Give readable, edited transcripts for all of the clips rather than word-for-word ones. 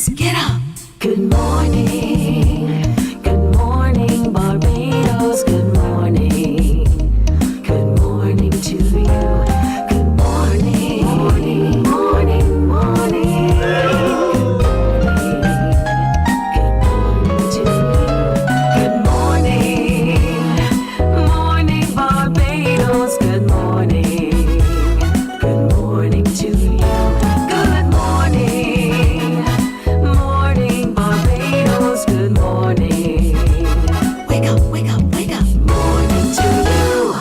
Barbados, get up. Good morning. Good morning, Barbados. Good morning. Good morning to you. Good morning. Morning, morning, morning. Good morning to you. Good morning. Morning, Barbados. Good morning. Good morning to you. Good morning. Morning, Barbados. Good morning. Wake up, wake up, wake up. Morning to you.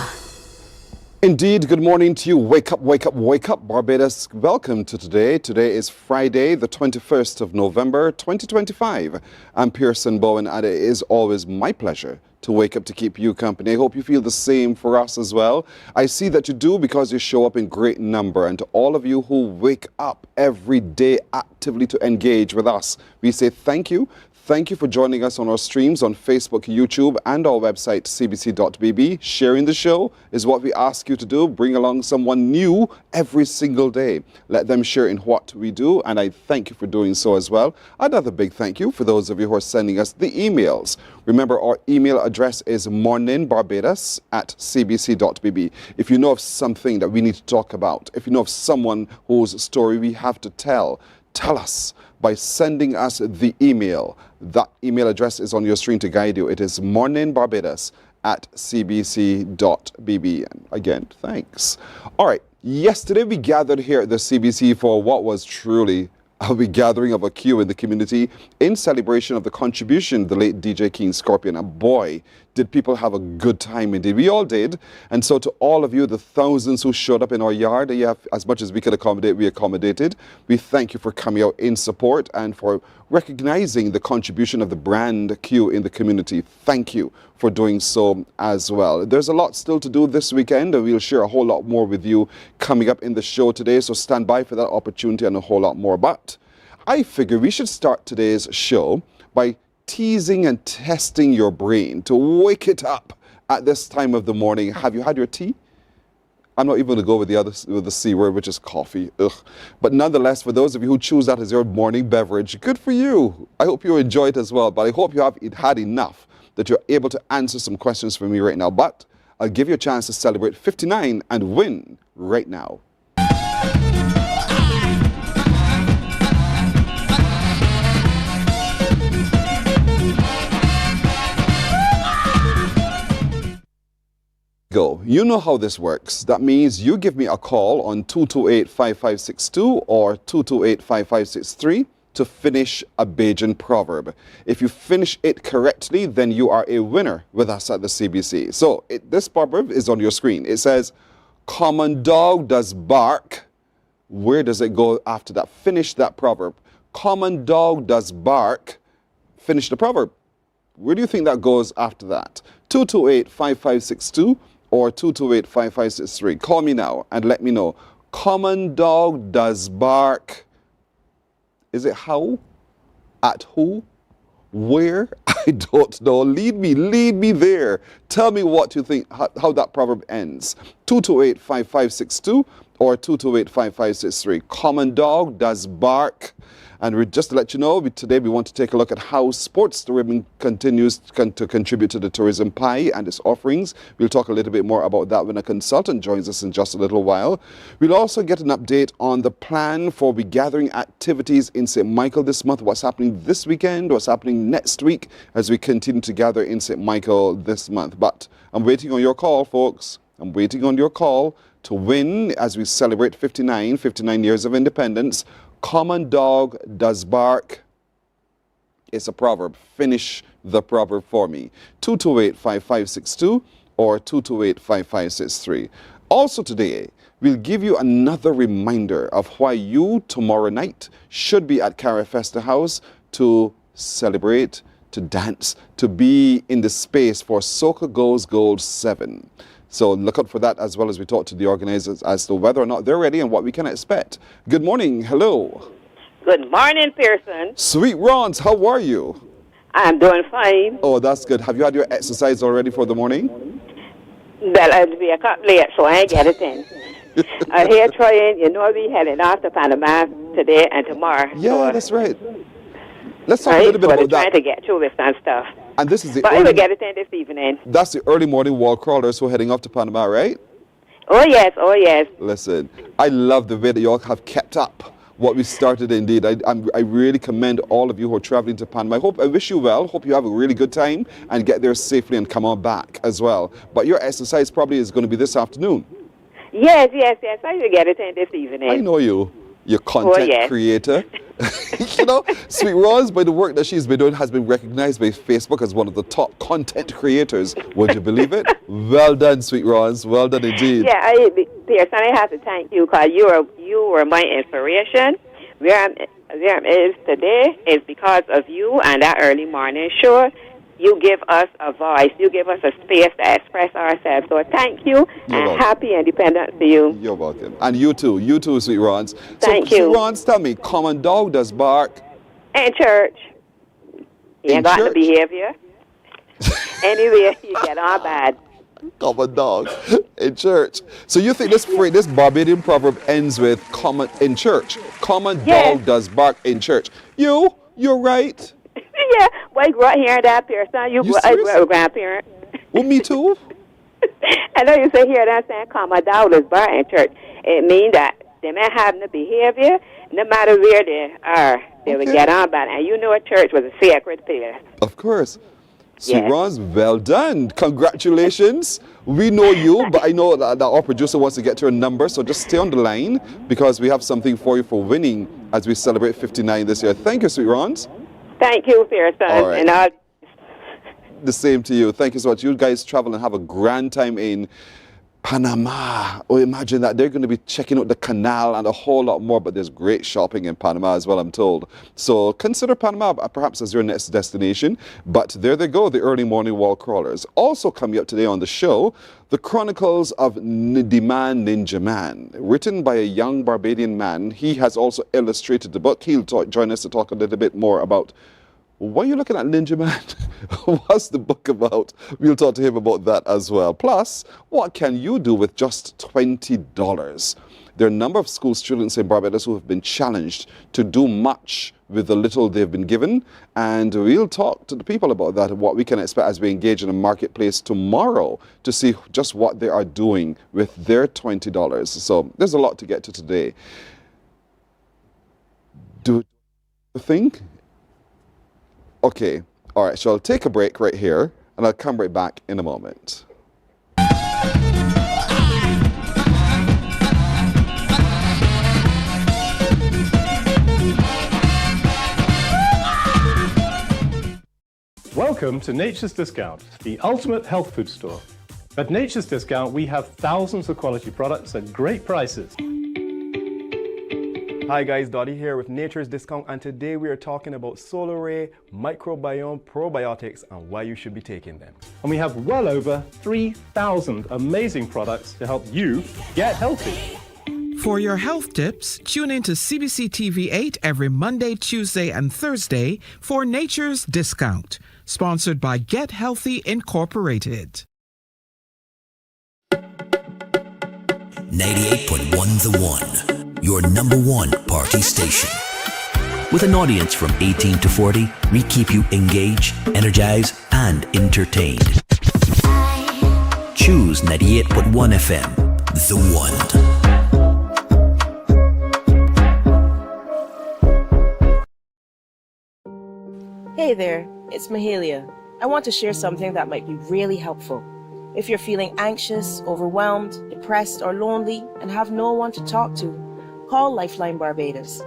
Indeed, good morning to you. Wake up, wake up, wake up, Barbados. Welcome to today. Today is Friday, the 21st of November, 2025. I'm Pearson Bowen, and it is always my pleasure to wake up to keep you company. I hope you feel the same for us as well. I see that you do because you show up in great number. And to all of you who wake up every day actively to engage with us, we say thank you. Thank you for joining us on our streams on Facebook, YouTube, and our website, cbc.bb. Sharing the show is what we ask you to do. Bring along someone new every single day. Let them share in what we do, and I thank you for doing so as well. Another big thank you for those of you who are sending us the emails. Remember, our email address is morninbarbados@cbc.bb. If you know of something that we need to talk about, if you know of someone whose story we have to tell us by sending us the email. That email address is on your screen to guide you. It is morninbarbados@cbc.bb. And again, thanks. All right. Yesterday we gathered here at the CBC for what was truly a gathering of a queue in the community in celebration of the contribution of the late DJ King Scorpion. And boy, did people have a good time indeed. We all did. And so to all of you, the thousands who showed up in our yard, as much as we could accommodate, we accommodated. We thank you for coming out in support and for recognizing the contribution of the brand Q in the community. Thank you for doing so as well. There's a lot still to do this weekend, and we'll share a whole lot more with you coming up in the show today. So stand by for that opportunity and a whole lot more. But I figure we should start today's show by teasing and testing your brain to wake it up at this time of the morning. Have you had your tea? I'm not even going to go with the C word, which is coffee. Ugh. But nonetheless, for those of you who choose that as your morning beverage, good for you. I hope you enjoy it as well. But I hope you have had enough that you're able to answer some questions for me right now. But I'll give you a chance to celebrate 59 and win right now. Go. You know how this works. That means you give me a call on 228-5562 or 228-5563 to finish a Bajan proverb. If you finish it correctly, then you are a winner with us at the CBC. So this proverb is on your screen. It says, common dog does bark. Where does it go after that? Finish that proverb. Common dog does bark. Finish the proverb. Where do you think that goes after that? 228-5562 or 228-5563. Call me now and let me know. Common dog does bark. Is it how? At who? Where? I don't know. Lead me there. Tell me what you think, how that proverb ends. 228-5562 or 228-5563. Common dog does bark. And just to let you know, today we want to take a look at how sports tourism continues to contribute to the tourism pie and its offerings. We'll talk a little bit more about that when a consultant joins us in just a little while. We'll also get an update on the plan for regathering activities in St. Michael this month, what's happening this weekend, what's happening next week as we continue to gather in St. Michael this month. But I'm waiting on your call, folks. I'm waiting on your call to win as we celebrate 59 years of independence. Common dog does bark. It's a proverb. Finish the proverb for me. 228-5562 or 228-5563. Also today, we'll give you another reminder of why you tomorrow night should be at Carifesta House to celebrate, to dance, to be in the space for Soca Goes Gold 7. So look out for that as well as we talk to the organizers as to whether or not they're ready and what we can expect. Good morning. Hello. Good morning, Pearson. Sweet Rons, how are you? I'm doing fine. Oh, that's good. Have you had your exercise already for the morning? Well, I'll be a couple late, so I ain't get it in. I'm here trying, we heading off to Panama today and tomorrow. Yeah, that's right. Let's talk a Right? little bit So they're about that. trying to get through this and stuff. And this is the But I will early, get it in this evening. that's the early morning wall crawlers who are heading off to Panama, right? Oh, yes. Oh, yes. Listen, I love the way that you all have kept up what we started indeed. I really commend all of you who are traveling to Panama. I wish you well. Hope you have a really good time and get there safely and come on back as well. But your exercise probably is going to be this afternoon. Yes, yes, yes. I will get it in this evening. I know you're content yes. creator. You know, Sweet Roz, by the work that she's been doing, has been recognized by Facebook as one of the top content creators. Would you believe it? Well done, Sweet Roz. Well done indeed. Yeah, Pearson, I have to thank you because you were my inspiration. Where I'm is today is because of you and that early morning show. You give us a voice. You give us a space to express ourselves. So thank you, and welcome. happy independence to you. You're welcome. And you too, Sweet Roz. Thank so, you. Sweet Roz, tell me, common dog does bark. In church. You In ain't got the church? behavior. Anyway, you get on bad. Common dog in church. So you think this Barbadian proverb ends with common in church? Common Yes. dog does bark in church. You're right. Yeah, well, I grew up hearing that, Pearson. I grew up serious? with a grandparent. Well, me too. I know you say hear that saying, "Come, a dog is bark in church." It means that they may have the behavior, no matter where they are, they will Okay. get on bad. And you know, a church was a sacred place. Of course. Sweet Yes. Roz, well done. Congratulations. We know you, but I know that our producer wants to get to a number, so just stay on the line because we have something for you for winning as we celebrate 59 this year. Thank you, Sweet Roz. Thank you, Pearson, All right. and all. The same to you. Thank you so much. You guys travel and have a grand time in Panama. Oh, imagine that. They're going to be checking out the canal and a whole lot more, but there's great shopping in Panama as well, I'm told. So consider Panama perhaps as your next destination. But there they go, the early morning wall crawlers. Also coming up today on the show, the Chronicles of the Man Ninja Man, written by a young Barbadian man. He has also illustrated the book. He'll join us to talk a little bit more about why are you looking at Ninja Man? What's the book about? We'll talk to him about that as well. Plus, what can you do with just $20? There are a number of school students in Barbados who have been challenged to do much with the little they've been given. And we'll talk to the people about that and what we can expect as we engage in a marketplace tomorrow to see just what they are doing with their $20. So there's a lot to get to today. Do you think? Okay, all right, so I'll take a break right here, and I'll come right back in a moment. Welcome to Nature's Discount, the ultimate health food store. At Nature's Discount, we have thousands of quality products at great prices. Hi guys, Dottie here with Nature's Discount, and today we are talking about Solar Ray, microbiome probiotics, and why you should be taking them. And we have well over 3,000 amazing products to help you get healthy. For your health tips, tune in to CBC TV 8 every Monday, Tuesday, and Thursday for Nature's Discount, sponsored by Get Healthy Incorporated. 98.1 The One, your number one party station. With an audience from 18 to 40, we keep you engaged, energized, and entertained. Choose 98.1 FM, The One. Hey there, it's Mahalia. I want to share something that might be really helpful. If you're feeling anxious, overwhelmed, depressed, or lonely and have no one to talk to, call Lifeline Barbados.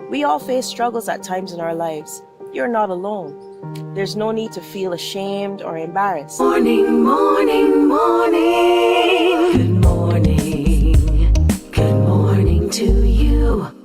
We all face struggles at times in our lives. You're not alone. There's no need to feel ashamed or embarrassed. Morning, morning, morning. Good morning. Good morning to you.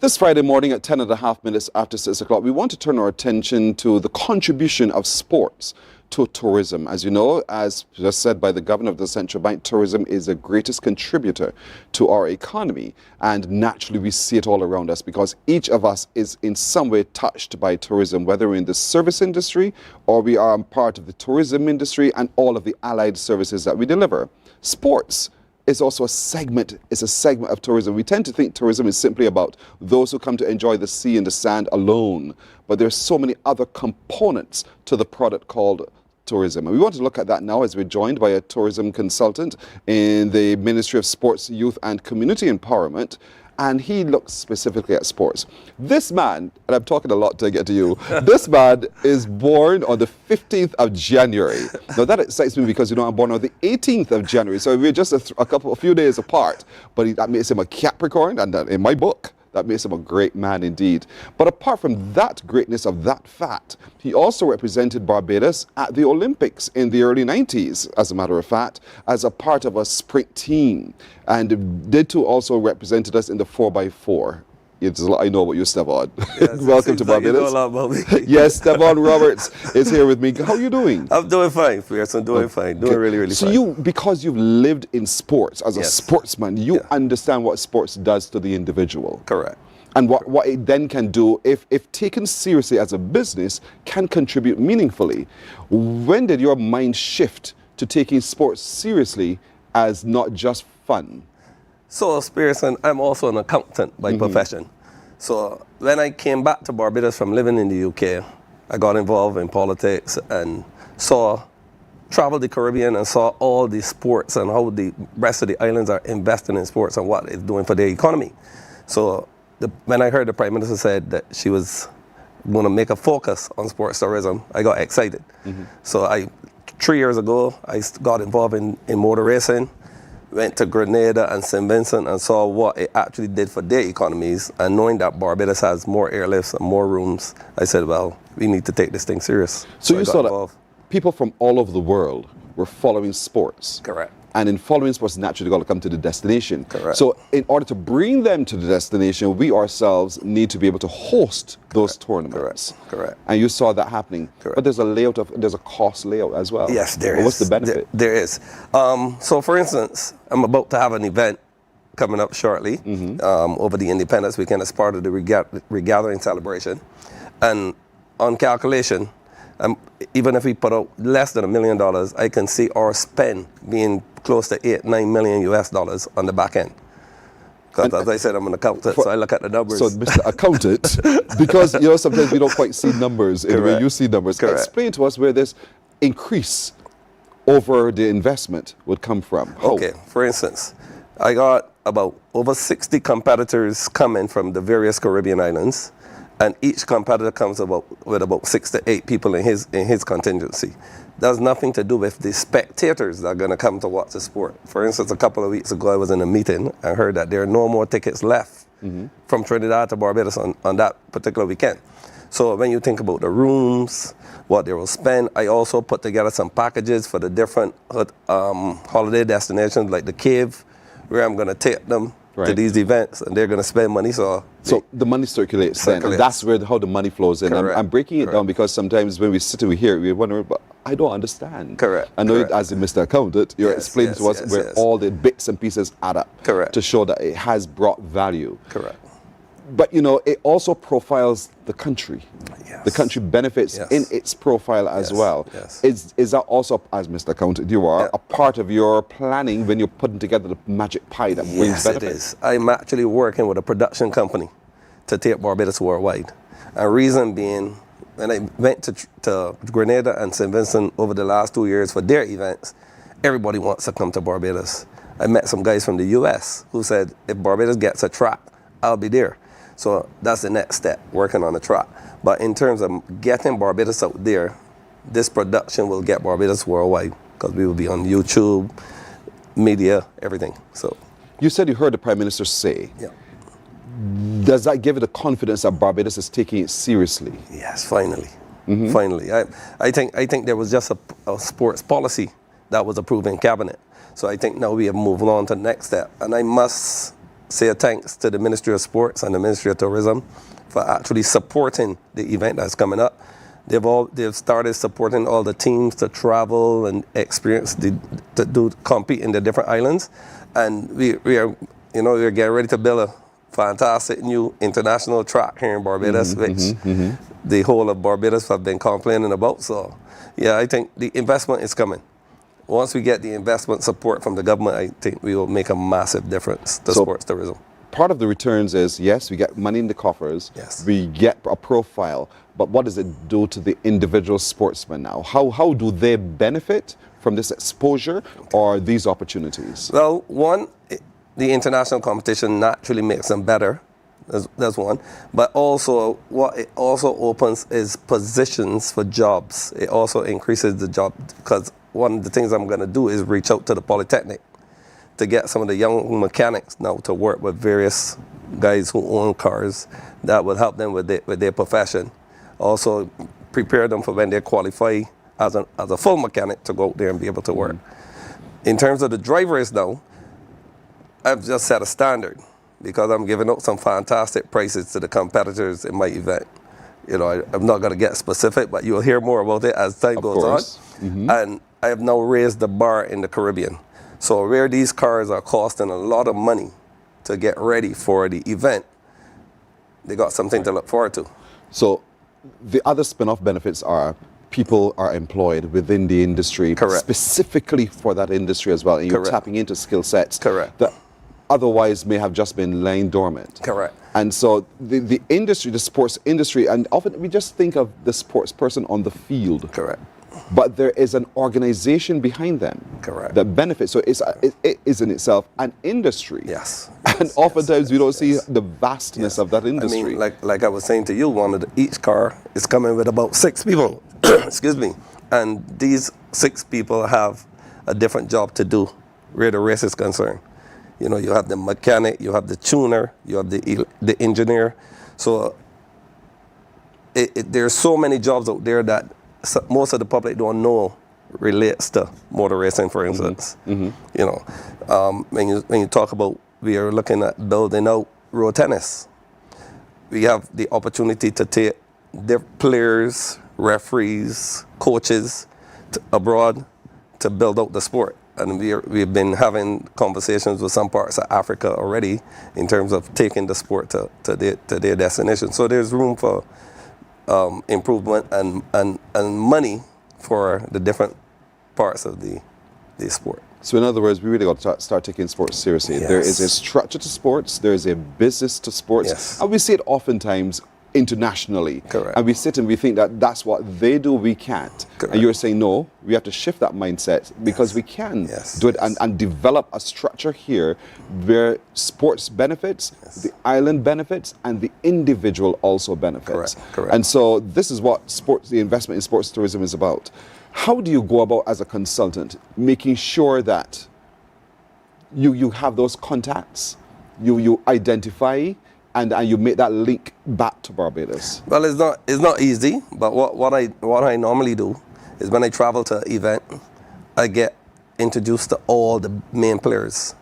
This Friday morning at 10.5 after 6 o'clock, we want to turn our attention to the contribution of sports to tourism. As you know, as just said by the governor of the central bank, tourism is the greatest contributor to our economy. And naturally, we see it all around us because each of us is in some way touched by tourism, whether we're in the service industry or we are part of the tourism industry and all of the allied services that we deliver. Sports is also it's a segment of tourism. We tend to think tourism is simply about those who come to enjoy the sea and the sand alone, but there's so many other components to the product called tourism. And we want to look at that now as we're joined by a tourism consultant in the Ministry of Sports, Youth and Community Empowerment, and he looks specifically at sports. This man, and I'm talking a lot to get to you, this man is born on the 15th of January. Now that excites me because, I'm born on the 18th of January, so we're just a few days apart, but that makes him a Capricorn, and in my book, that makes him a great man indeed. But apart from that greatness of that fact, he also represented Barbados at the Olympics in the early 90s, as a matter of fact, as a part of a sprint team. And did too also represented us in the 4x4. I know about you, Stevan. Yes, Welcome to Barbados. You know a lot about me. Yes, Stevan Roberts is here with me. How are you doing? I'm doing fine, Pierce. I'm doing fine. Doing really, really fine. So because you've lived in sports as a sportsman, you understand what sports does to the individual. Correct. And what it then can do, if taken seriously as a business, can contribute meaningfully. When did your mind shift to taking sports seriously as not just fun? So, Pierce, I'm also an accountant by profession. So when I came back to Barbados from living in the UK, I got involved in politics and traveled the Caribbean and saw all the sports and how the rest of the islands are investing in sports and what it's doing for their economy. So when I heard the Prime Minister said that she was going to make a focus on sports tourism, I got excited. So 3 years ago, I got involved in motor racing, went to Grenada and St. Vincent and saw what it actually did for their economies. And knowing that Barbados has more airlifts and more rooms, I said, well, we need to take this thing serious. So you saw that people from all over the world were following sports. Correct. And in following sports, naturally, they're going to come to the destination. Correct. So in order to bring them to the destination, we ourselves need to be able to host those tournaments. Correct. And you saw that happening. Correct. But there's a cost layout as well. Yes, there is. What's the benefit? There is. So for instance, I'm about to have an event coming up shortly over the Independence Weekend as part of the regathering celebration. And on calculation, even if we put out less than $1 million, I can see our spend being close to $8-9 million US on the back end. Because as I said, I'm an accountant, so I look at the numbers. So, Mr. Accountant, because sometimes we don't quite see numbers in the way you see numbers. Correct. Explain to us where this increase over the investment would come from. How? Okay, for instance, I got about over 60 competitors coming from the various Caribbean islands, and each competitor comes with about 6 to 8 people in his contingency. That's nothing to do with the spectators that are going to come to watch the sport. For instance, a couple of weeks ago, I was in a meeting and heard that there are no more tickets left from Trinidad to Barbados on that particular weekend. So when you think about the rooms, what they will spend, I also put together some packages for the different holiday destinations, like the Cave, where I'm going to take them to these events, and they're going to spend money. So the money circulates then, and that's how the money flows in. I'm breaking it down because sometimes when we sit and we hear it, we wonder, but I don't understand. Correct. I know as a Mr. Accountant, you're explaining to us where all the bits and pieces add up. Correct. To show that it has brought value. Correct. But it also profiles the country. Yes. The country benefits in its profile as well. Yes. Is that also, as Mr. Accountant, you are a part of your planning when you're putting together the magic pie that brings benefits? Yes, it is. I'm actually working with a production company to take Barbados worldwide. And reason being, when I went to Grenada and St. Vincent over the last 2 years for their events, everybody wants to come to Barbados. I met some guys from the US who said, if Barbados gets a track, I'll be there. So that's the next step, working on the track. But in terms of getting Barbados out there, this production will get Barbados worldwide because we will be on YouTube, media, everything. So you said you heard the Prime Minister say. Yeah. Does that give it the confidence that Barbados is taking it seriously? Yes, finally. Finally. I think there was just a sports policy that was approved in Cabinet. So I think now we have moved on to the next step. And I must say a thanks to the Ministry of Sports and the Ministry of Tourism for actually supporting the event that's coming up. They've started supporting all the teams to travel and experience to compete in the different islands, and we're getting ready to build a fantastic new international track here in Barbados, which the whole of Barbados have been complaining about. So, yeah, I think the investment is coming. Once we get the investment support from the government, I think we will make a massive difference to sports tourism. Part of the returns is, yes, we get money in the coffers, Yes. we get a profile, but what does it do to the individual sportsman now? How do they benefit from this exposure or these opportunities? Well, one, the international competition naturally makes them better. That's one. But also, what it also opens is positions for jobs. It also increases the job, because one of the things I'm going to do is reach out to the Polytechnic to get some of the young mechanics now to work with various guys who own cars that will help them with their profession. Also prepare them for when they qualify as a full mechanic to go out there and be able to work. In terms of the drivers now, I've just set a standard because I'm giving out some fantastic prices to the competitors in my event. You know, I'm not going to get specific, but you'll hear more about it as time goes on. And I have now raised the bar in the Caribbean. So where these cars are costing a lot of money to get ready for the event, they got something to look forward to. So the other spin-off benefits are people are employed within the industry, Correct. specifically for that industry as well, and you're Correct. tapping into skill sets Correct. that otherwise may have just been laying dormant. Correct. And so the industry, the sports industry, and often we just think of the sports person on the field. Correct. But there is an organization behind them. Correct. That benefits. So it is in itself an industry. Yes. And oftentimes we don't see the vastness of that industry. I mean, like I was saying to you, each car is coming with about 6 people. Excuse me. And these 6 people have a different job to do where the race is concerned. You know, you have the mechanic, you have the tuner, you have the engineer. So there's so many jobs out there that most of the public don't know relates to motor racing, for instance. You know, when you talk about, we are looking at building out road tennis. We have the opportunity to take their players, referees, coaches abroad to build out the sport. And we've been having conversations with some parts of Africa already in terms of taking the sport to their destination. So there's room for improvement and money for the different parts of the sport. So in other words, we really got to start taking sports seriously. Yes. There is a structure to sports, there is a business to sports, Yes. and we see it oftentimes internationally. Correct. And we sit and we think that that's what they do, we can't. Correct. And you're saying, no, we have to shift that mindset because we can Yes. do it and develop a structure here where sports benefits, the island benefits, and the individual also benefits. Correct. And so this is what the investment in sports tourism is about. How do you go about as a consultant making sure that you have those contacts, you identify and you make that link back to Barbados? Well, it's not easy, but what I normally do is when I travel to an event, I get introduced to all the main players,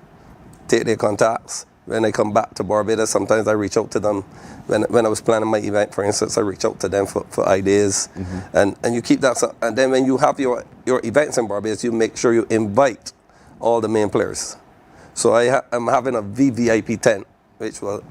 take their contacts. When I come back to Barbados, sometimes I reach out to them. When I was planning my event, for instance, I reach out to them for ideas, and you keep that. And then when you have your events in Barbados, you make sure you invite all the main players. So I'm having a VVIP tent, which will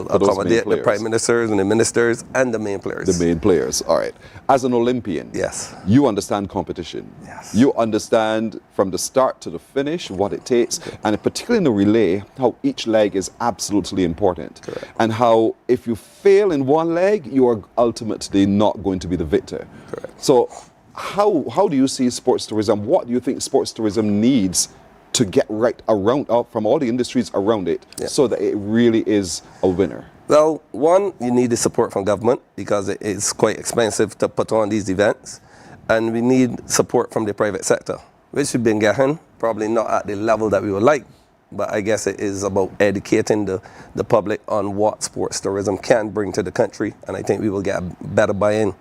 accommodate the prime ministers and the ministers and the main players. The main players, all right. As an Olympian, Yes. you understand competition. Yes. You understand from the start to the finish what it takes, and particularly in the relay, how each leg is absolutely important. Correct. And how if you fail in one leg, you are ultimately not going to be the victor. Correct. So how do you see sports tourism? What do you think sports tourism needs to get right around from all the industries around it so that it really is a winner? Well, one, you need the support from government because it is quite expensive to put on these events. And we need support from the private sector, which we've been getting, probably not at the level that we would like. But I guess it is about educating the public on what sports tourism can bring to the country. And I think we will get a better buy-in.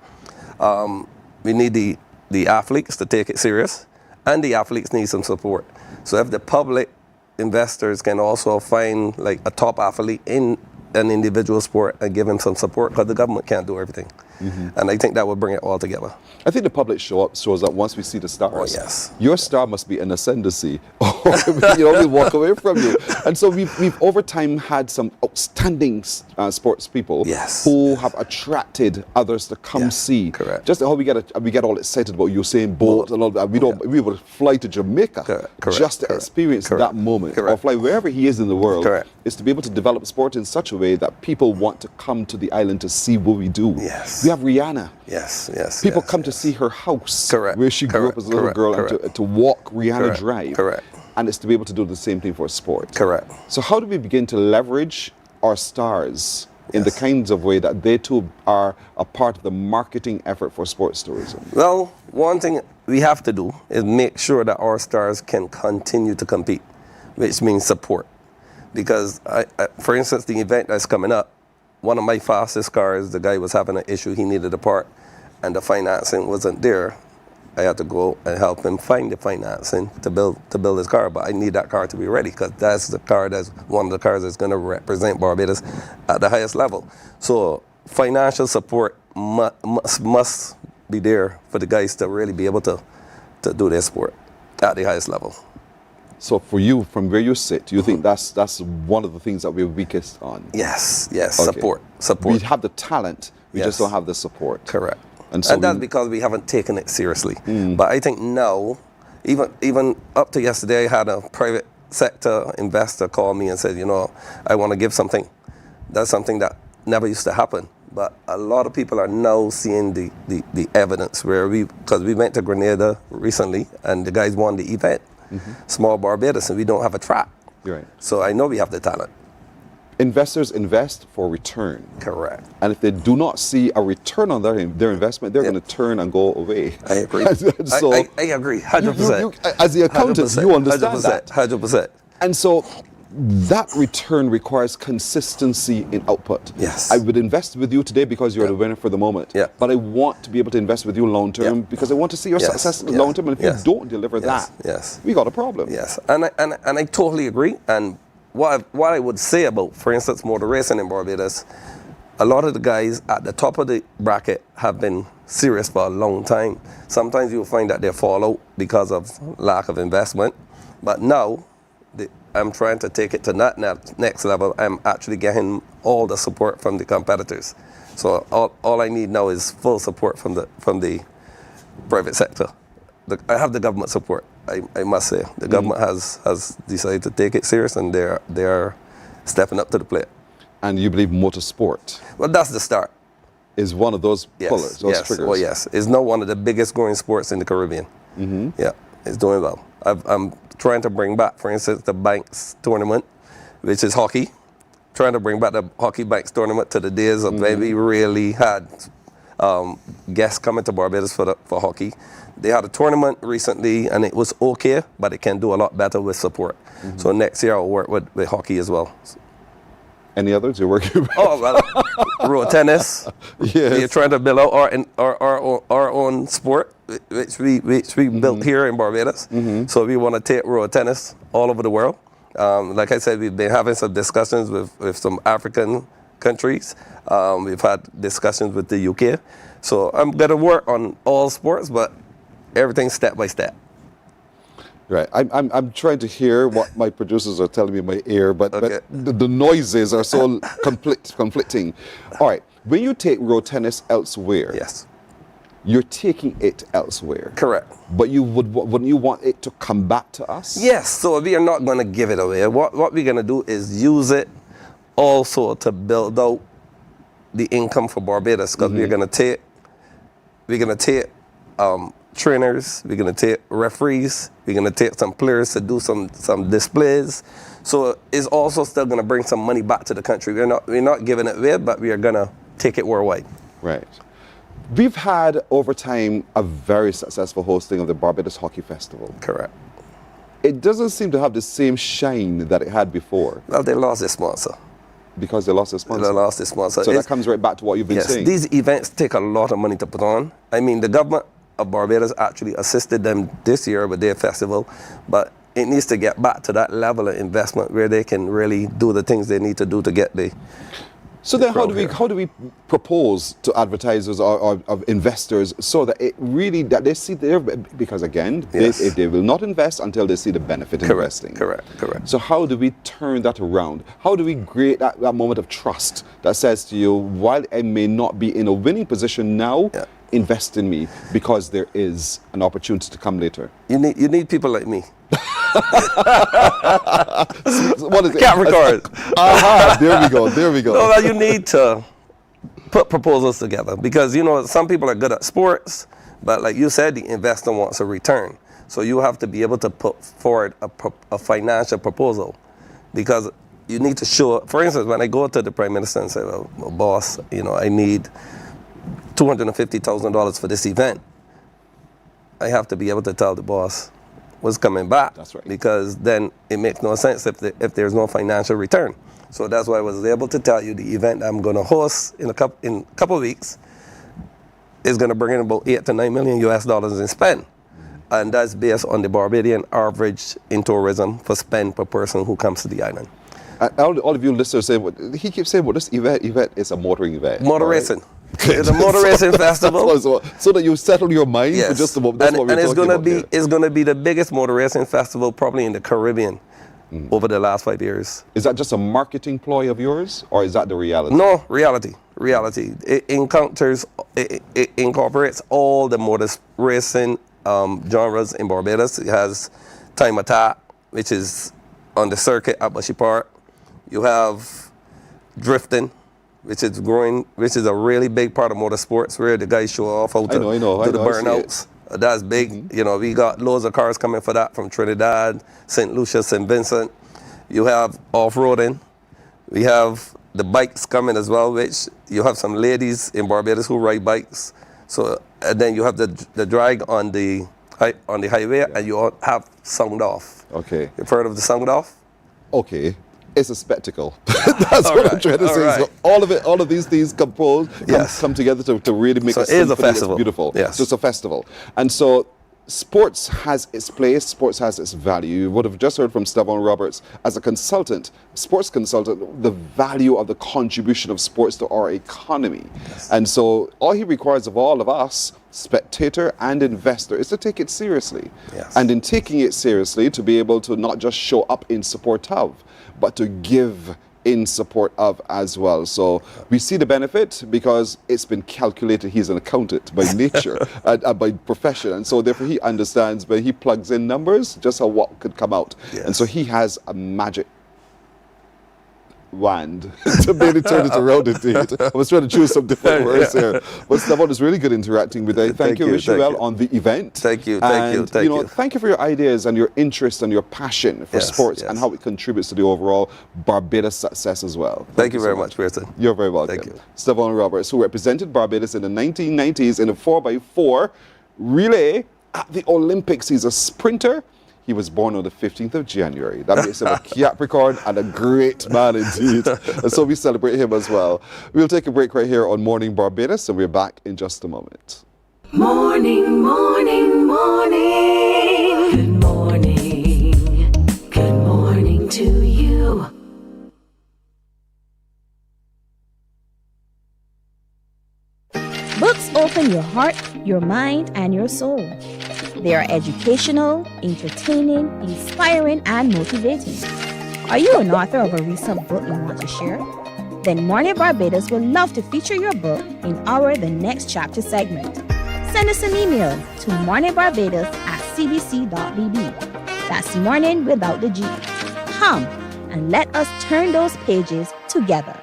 We need the athletes to take it serious, and the athletes need some support. So if the public investors can also find like a top athlete in an individual sport and give him some support, because the government can't do everything. And I think that would bring it all together. I think the public shows that once we see the stars. Oh, yes. Your star must be in ascendancy. We walk away from you. And so we've over time had some outstanding sports people who have attracted others to come see. Correct. Just how we get all excited about Usain Bolt and all that. We would fly to Jamaica just to experience that moment, or fly wherever he is in the world. Is to be able to develop sport in such a way that people want to come to the island to see what we do. Yes. We have Rihanna. Yes. People come to see her house, where she grew up as a little girl, and to walk Rihanna Drive. Correct. And it's to be able to do the same thing for sport. Correct. So how do we begin to leverage our stars in the kinds of way that they too are a part of the marketing effort for sports tourism? Well, one thing we have to do is make sure that our stars can continue to compete, which means support. Because, for instance, the event that's coming up, one of my fastest cars, the guy was having an issue, he needed a part, and the financing wasn't there. I had to go and help him find the financing to build his car, but I need that car to be ready, because that's one of the cars that's going to represent Barbados at the highest level. So financial support must be there for the guys to really be able to do their sport at the highest level. So for you, from where you sit, do you think that's one of the things that we're weakest on? Yes, okay. Support. We have the talent, we just don't have the support. Correct. And so that's because we haven't taken it seriously. But I think now, even up to yesterday, I had a private sector investor call me and said, I want to give something. That's something that never used to happen. But a lot of people are now seeing the evidence because we went to Grenada recently and the guys won the event. Small Barbados, and we don't have a track. Right. So I know we have the talent. Investors invest for return. Correct. And if they do not see a return on their investment, they're going to turn and go away. I agree. So I agree, 100%. As the accountant, you understand 100%, that. 100%. And so that return requires consistency in output. Yes. I would invest with you today because you're the winner for the moment. Yeah. But I want to be able to invest with you long term because I want to see your success long term. And if you don't deliver that, we got a problem. Yes. And I totally agree. And what I would say about, for instance, motor racing in Barbados, a lot of the guys at the top of the bracket have been serious for a long time. Sometimes you'll find that they fall out because of lack of investment. But now, I'm trying to take it to that next level. I'm actually getting all the support from the competitors. So all I need now is full support from the private sector. I have the government support. I must say the government has decided to take it serious, and they're stepping up to the plate. And you believe motorsport? Well, that's the start. Is one of those pullers, those triggers? Well, yes. It's now one of the biggest growing sports in the Caribbean. Yeah, it's doing well. I'm trying to bring back, for instance, the Banks tournament, which is hockey. Trying to bring back the Hockey Banks tournament to the days of when we really had guests coming to Barbados for hockey. They had a tournament recently, and it was okay, but it can do a lot better with support. So next year I'll work with hockey as well. Any others you're working with? Oh, well, road tennis. Yes. We're trying to build out our own sport, which we built here in Barbados. So we want to take road tennis all over the world. Like I said, we've been having some discussions with some African countries. We've had discussions with the UK. So I'm going to work on all sports, but everything step by step. Right. I'm trying to hear what my producers are telling me in my ear, but the noises are so conflicting. All right. When you take road tennis elsewhere, you're taking it elsewhere. Correct. But wouldn't you want it to come back to us? Yes. So we are not going to give it away. What we're going to do is use it also to build out the income for Barbados, because we're going to take trainers, we're going to take referees, we're going to take some players to do some displays. So it's also still going to bring some money back to the country. We're not giving it away, but we are going to take it worldwide. Right. We've had over time a very successful hosting of the Barbados Hockey Festival. Correct. It doesn't seem to have the same shine that it had before. Well, they lost their sponsor. Because they lost their sponsor? They lost their sponsor. So that comes right back to what you've been saying. These events take a lot of money to put on. I mean, the government of Barbados actually assisted them this year with their festival, but it needs to get back to that level of investment where they can really do the things they need to do to get the So then, grow here. how do we propose to advertisers or investors so that it really that they see their because again Yes. they will not invest until they see the benefit in investing. Correct. So how do we turn that around? How do we create that moment of trust that says to you, while I may not be in a winning position now, invest in me because there is an opportunity to come later? You need people like me. What is it? Capricorn. Aha, there we go. No, well, you need to put proposals together because, some people are good at sports, but like you said, the investor wants a return. So you have to be able to put forward a financial proposal because you need to show, for instance, when I go to the Prime Minister and say, well, boss, I need $250,000 for this event, I have to be able to tell the boss what's coming back. That's right. Because then it makes no sense if there's no financial return. So that's why I was able to tell you the event I'm going to host in a couple of weeks is going to bring in about $8 to $9 million in spend. And that's based on the Barbadian average in tourism for spend per person who comes to the island. All of you listeners say, he keeps saying, this event is a motoring event. Motor right? racing. It's a motor racing festival. So that you settle your mind Yes. for just a moment. That's what we're and it's talking gonna about be here. it's going to be the biggest motor racing festival probably in the Caribbean over the last 5 years. Is that just a marketing ploy of yours, or is that the reality? No, reality. It incorporates all the motor racing genres in Barbados. It has time attack, which is on the circuit at Bushy Park. You have drifting, which is growing, which is a really big part of motorsports, where the guys show off how to do the burnouts. That's big. We got loads of cars coming for that from Trinidad, St. Lucia, St. Vincent. You have off-roading. We have the bikes coming as well, which you have some ladies in Barbados who ride bikes. So and then you have the drag on the highway, and you have sound off. Okay. You've heard of the sound off? Okay. It's a spectacle. That's what I'm trying to say. right. So all of these things come together to really make So a it is a symphony that's festival. beautiful. Yes. So it's a festival. And so sports has its place, sports has its value. You would have just heard from Stavon Roberts as a consultant, sports consultant, the value of the contribution of sports to our economy. Yes. And so all he requires of all of us, spectator and investor, is to take it seriously. Yes. And in taking it seriously, to be able to not just show up in support of, but to give in support of as well. So we see the benefit because it's been calculated. He's an accountant by nature and by profession. And so therefore he understands, but he plugs in numbers just how what could come out. Yes. And so he has a magic wand to really turn it around indeed. I was trying to choose some different words here. But Stavon, it's really good interacting with you. Thank you. Wish you well on the event. Thank you. And, thank you for your ideas and your interest and your passion for sports and how it contributes to the overall Barbados success as well. Thank you very much, Pearson. You're very welcome. Thank you. Stavon Roberts, who represented Barbados in the 1990s in a 4x4 relay at the Olympics. He's a sprinter. He was born on the 15th of January. That makes him a Capricorn and a great man indeed. And so we celebrate him as well. We'll take a break right here on Morning Barbados, and we're back in just a moment. Morning, morning, morning. Good morning. Good morning to you. Books open your heart, your mind, and your soul. They are educational, entertaining, inspiring, and motivating. Are you an author of a recent book you want to share? Then Mornin Barbados would love to feature your book in our The Next Chapter segment. Send us an email to morninbarbados@cbc.bb. That's morning without the G. Come and let us turn those pages together.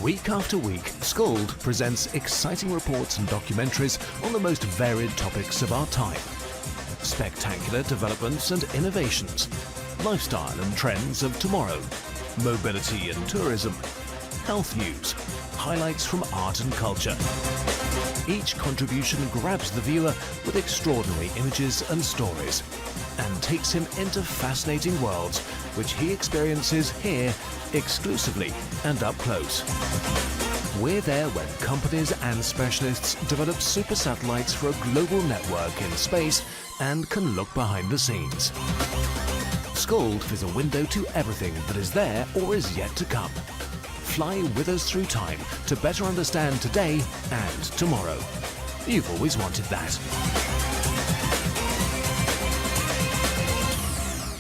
Week after week, Scald presents exciting reports and documentaries on the most varied topics of our time. Spectacular developments and innovations, lifestyle and trends of tomorrow, mobility and tourism, health news, highlights from art and culture. Each contribution grabs the viewer with extraordinary images and stories and takes him into fascinating worlds which he experiences here exclusively and up close. We're there when companies and specialists develop super satellites for a global network in space and can look behind the scenes. Scold is a window to everything that is there or is yet to come. Fly with us through time to better understand today and tomorrow. You've always wanted that.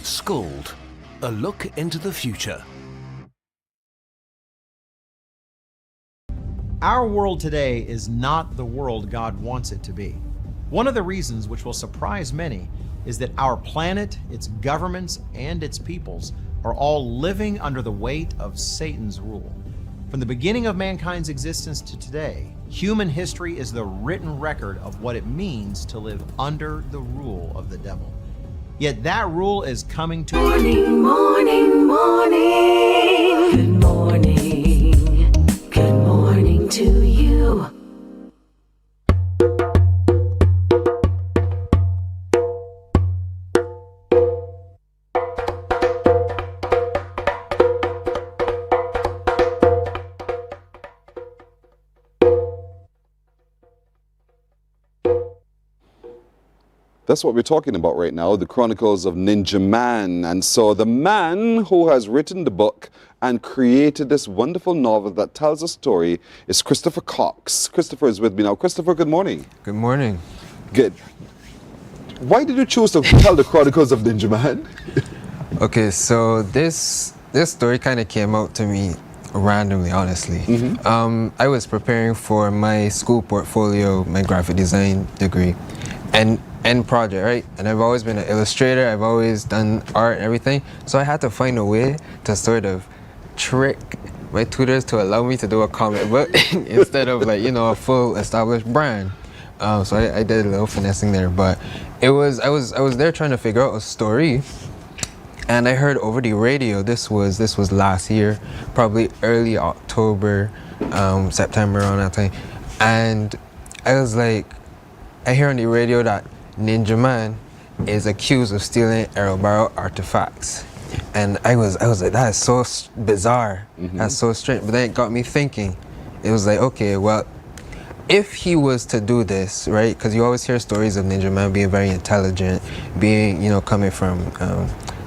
Scold, a look into the future. Our world today is not the world God wants it to be. One of the reasons, which will surprise many, is that our planet, its governments, and its peoples are all living under the weight of Satan's rule. From the beginning of mankind's existence to today, human history is the written record of what it means to live under the rule of the devil. Yet that rule is coming to Morning, morning, morning. Good morning. Good morning to you. That's what we're talking about right now, the Chronicles of Ninja Man. And so the man who has written the book and created this wonderful novel that tells a story is Christopher Cox. Christopher is with me now. Christopher, good morning. Good morning. Good. Why did you choose to tell the Chronicles of Ninja Man? Okay, so this story kind of came out to me randomly, honestly. I was preparing for my school portfolio, my graphic design degree, and end project, right? And I've always been an illustrator. I've always done art and everything. So I had to find a way to sort of trick my tutors to allow me to do a comic book instead of, like, you know, a full established brand. So I did a little finessing there, but I was there trying to figure out a story, and I heard over the radio. This was last year, probably early October, September, around that time, and I was like, I hear on the radio that Ninja Man is accused of stealing Barrow artifacts, and I was like, that is so bizarre. That's so strange. But then it got me thinking. It was like, okay, well, if he was to do this, right? Because you always hear stories of Ninja Man being very intelligent, being, you know, coming from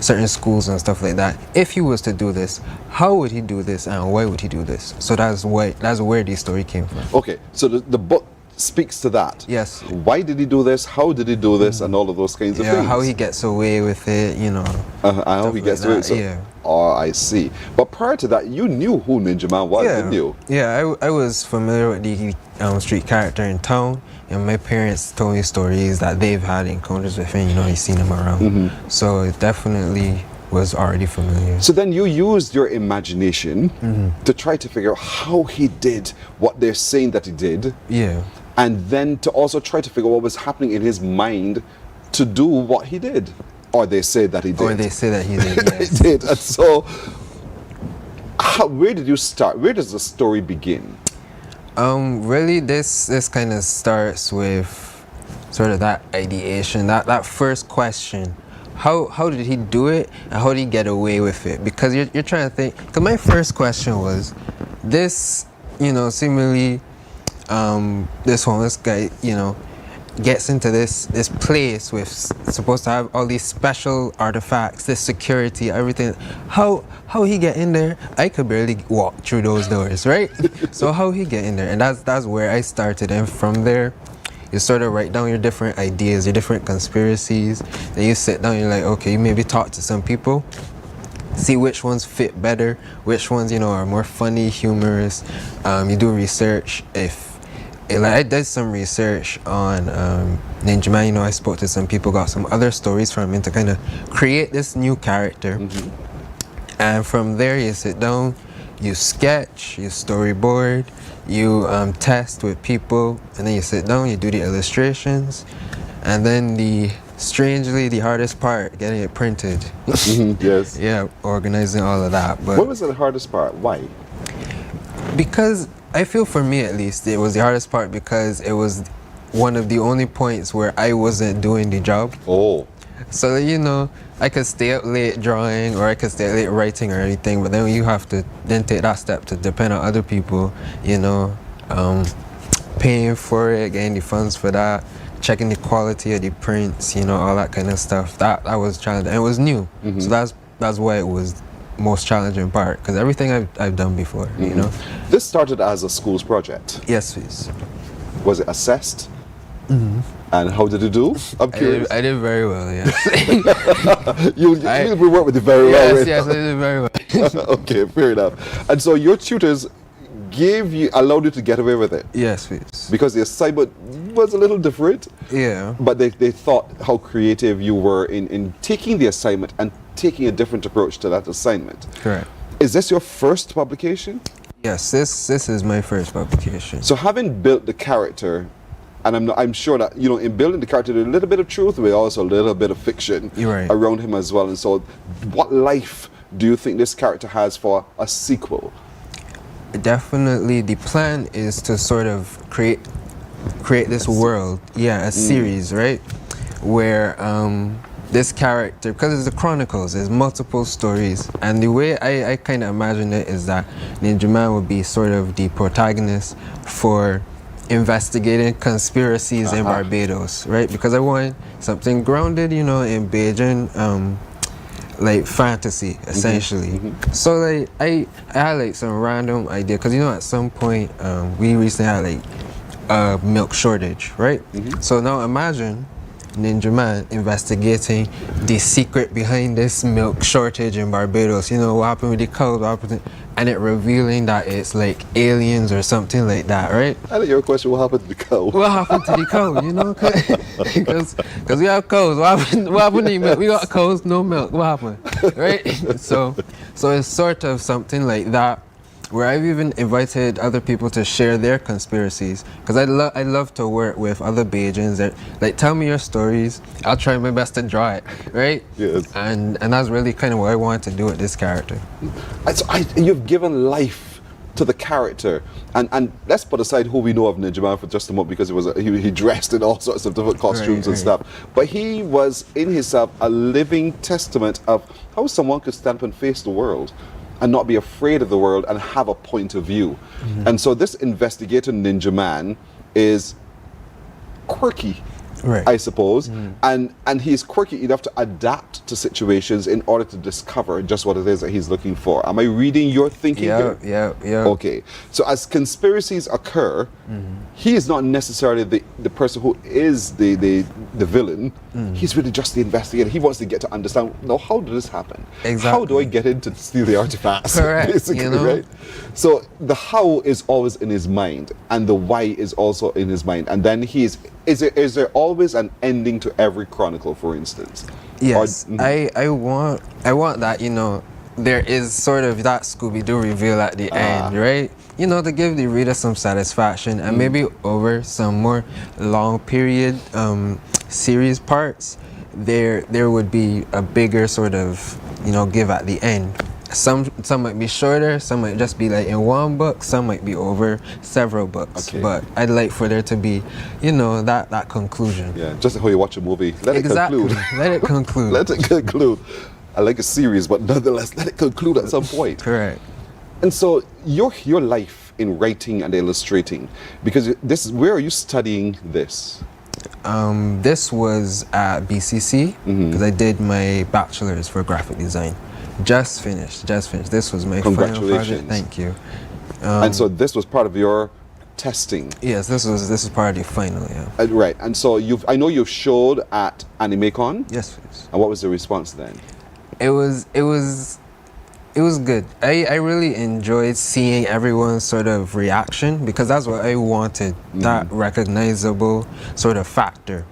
certain schools and stuff like that. If he was to do this, how would he do this, and why would he do this? So that's where this story came from. Okay, so the book speaks to that. Yes. Why did he do this? How did he do this? And all of those kinds of things. How he gets away with it, you know. How he gets away with it. Yeah. Oh, I see. But prior to that, you knew who Ninja Man was, didn't you? Yeah, I was familiar with the street character in town, and my parents told me stories that they've had encounters with him. You know, you've seen him around. So it definitely was already familiar. So then you used your imagination to try to figure out how he did what they're saying that he did. Yeah. And then to also try to figure out what was happening in his mind to do what he did. Or they say that he did. Or they say that he did, yes. He did. And so, where did you start? Where does the story begin? Really, this kind of starts with sort of that ideation, that first question. How did he do it, and how did he get away with it? Because you're trying to think. Because my first question was, this, you know, seemingly, this homeless guy, you know, gets into this place with supposed to have all these special artifacts, this security, everything. How he get in there? I could barely walk through those doors, right? So how he get in there? And that's where I started. And from there, you sort of write down your different ideas, your different conspiracies. Then you sit down, you're like, okay, you maybe talk to some people, see which ones fit better, which ones, you know, are more funny, humorous. You do research. I did some research on Ninja Man. You know, I spoke to some people, got some other stories from him to kind of create this new character. And from there, you sit down, you sketch, you storyboard, you test with people, and then you sit down, you do the illustrations, and then strangely, the hardest part, getting it printed. Yes. Yeah, organizing all of that. But what was the hardest part? Why? Because I feel for me at least, it was the hardest part because it was one of the only points where I wasn't doing the job. Oh. So, you know, I could stay up late drawing or I could stay up late writing or anything, but then you have to then take that step to depend on other people, you know, paying for it, getting the funds for that, checking the quality of the prints, you know, all that kind of stuff. That was challenging. And it was new. So that's why it was most challenging part, because everything I've done before, you know. This started as a school's project. Yes, please. Was it assessed? And how did it do? I'm curious. I did very well, yes. We work with you very well. Right? Yes, I did very well. Okay, fair enough. And so your tutors allowed you to get away with it? Yes, please. Because the assignment was a little different. Yeah. But they thought how creative you were in taking the assignment and taking a different approach to that assignment. Correct. Is this your first publication? Yes, this is my first publication. So having built the character, and I'm sure that, you know, in building the character, there's a little bit of truth, but also a little bit of fiction around him as well. And so what life do you think this character has for a sequel? Definitely, the plan is to sort of create this world, a series, right? Where this character, because it's the Chronicles, there's multiple stories, and the way I kind of imagine it is that Ninja Man would be sort of the protagonist for investigating conspiracies in Barbados, right? Because I want something grounded, you know, in Bajan, like fantasy, essentially. So like I had like some random idea, because you know at some point we recently had like a milk shortage, right? So now imagine Ninja Man investigating the secret behind this milk shortage in Barbados. You know, what happened with the cows, and it revealing that it's like aliens or something like that, right? I think your question, what happened to the cow? What happened to the cow, you know? Because we have cows. What happened to the milk? We got cows, no milk. What happened? Right? So it's sort of something like that, where I've even invited other people to share their conspiracies, because I love to work with other Bajans that like tell me your stories. I'll try my best to draw it, right? Yes. And that's really kind of what I want to do with this character. And so you've given life to the character, and let's put aside who we know of Ninja Man for just a moment, because he dressed in all sorts of different costumes and stuff. But he was in himself a living testament of how someone could stand up and face the world and not be afraid of the world and have a point of view. And so this investigator Ninja Man is quirky, I suppose, and he's quirky enough to adapt to situations in order to discover just what it is that he's looking for. Am I reading your thinking here? Yeah. Okay, so as conspiracies occur, he is not necessarily the person who is the villain. He's really just the investigator. He wants to get to understand, now, how did this happen? Exactly. How do I get in to steal the artifacts? Correct, basically, you know? right? So the how is always in his mind, and the why is also in his mind. And then is there always an ending to every chronicle, for instance? Yes, I want that, you know, there is sort of that Scooby-Doo reveal at the end, right? You know, to give the reader some satisfaction, and maybe over some more long period series parts, there would be a bigger sort of, you know, give at the end. Some might be shorter, some might just be like in one book, some might be over several books. But I'd like for there to be, you know, that conclusion. Yeah, just like how you watch a movie. Let it conclude. Let it conclude. Let it conclude. I like a series, but nonetheless, let it conclude at some point. Correct. And so your life in writing and illustrating, because where are you studying this? This was at BCC, because I did my bachelor's for graphic design. Just finished. This was my final project. Thank you. And so this was part of your testing. Yes, this was part of the final. Yeah. Right. And so I know you showed at AnimeCon. Yes, please. And what was the response then? It was good. I really enjoyed seeing everyone's sort of reaction, because that's what I wanted. That recognizable sort of factor,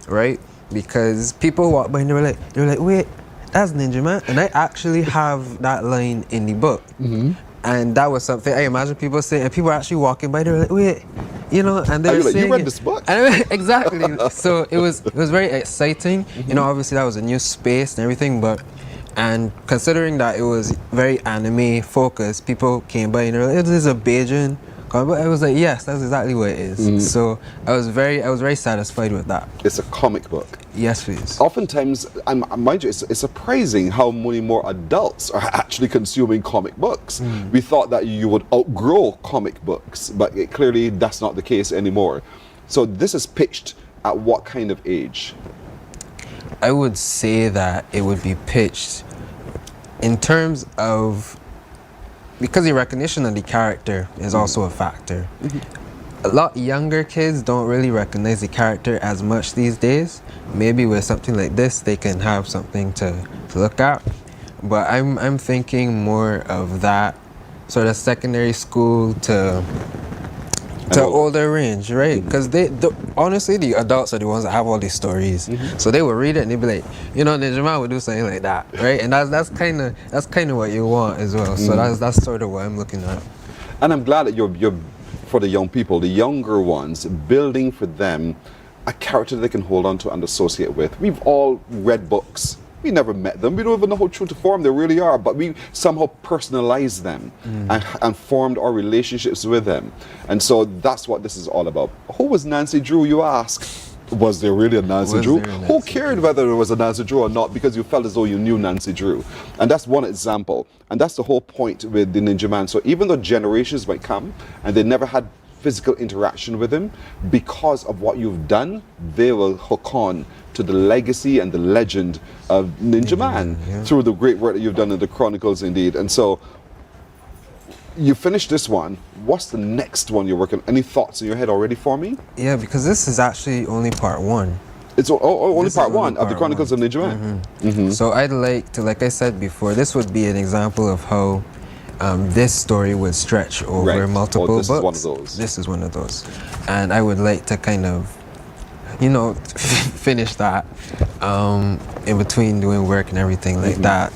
right? Because people walk by and they were like, wait, that's Ninja Man, and I actually have that line in the book, and that was something I imagine people saying, and people are actually walking by, they were like, wait, you know, and they were saying, you read this book? Exactly. So it was very exciting. You know, obviously that was a new space and everything, and considering that it was very anime focused, people came by and they were like, this is a Bajan comic book? I was like, yes, that's exactly what it is. So I was very satisfied with that. It's a comic book. Yes, please. Oftentimes, and mind you, it's surprising how many more adults are actually consuming comic books. We thought that you would outgrow comic books, but clearly that's not the case anymore. So this is pitched at what kind of age? I would say that it would be pitched in terms of, because the recognition of the character is also a factor. A lot younger kids don't really recognize the character as much these days. Maybe with something like this, they can have something to look at. But I'm thinking more of that sort of secondary school to older range, right? Because honestly, the adults are the ones that have all these stories. So they will read it and they'll be like, you know, Ninja Man would do something like that, right? And that's kind of what you want as well. So that's sort of what I'm looking at. And I'm glad that you're for the young people, the younger ones, building for them a character they can hold on to and associate with. We've all read books. We never met them. We don't even know how true to form they really are, but we somehow personalized them and formed our relationships with them. And so that's what this is all about. Who was Nancy Drew, you ask? Was there really a Nancy Drew? Who cared whether there was a Nancy Drew or not, because you felt as though you knew Nancy Drew? And that's one example. And that's the whole point with the Ninja Man. So even though generations might come and they never had physical interaction with him, because of what you've done, they will hook on to the legacy and the legend of Ninja Man through the great work that you've done in the Chronicles, indeed. And so you finished this one. What's the next one you're working on? Any thoughts in your head already for me? Yeah, because this is actually only part one. It's only part one of the Chronicles of Ninja Man. So I'd like to, like I said before, this would be an example of how this story would stretch over multiple books. This is one of those. This is one of those. And I would like to kind of, you know, finish that in between doing work and everything like that.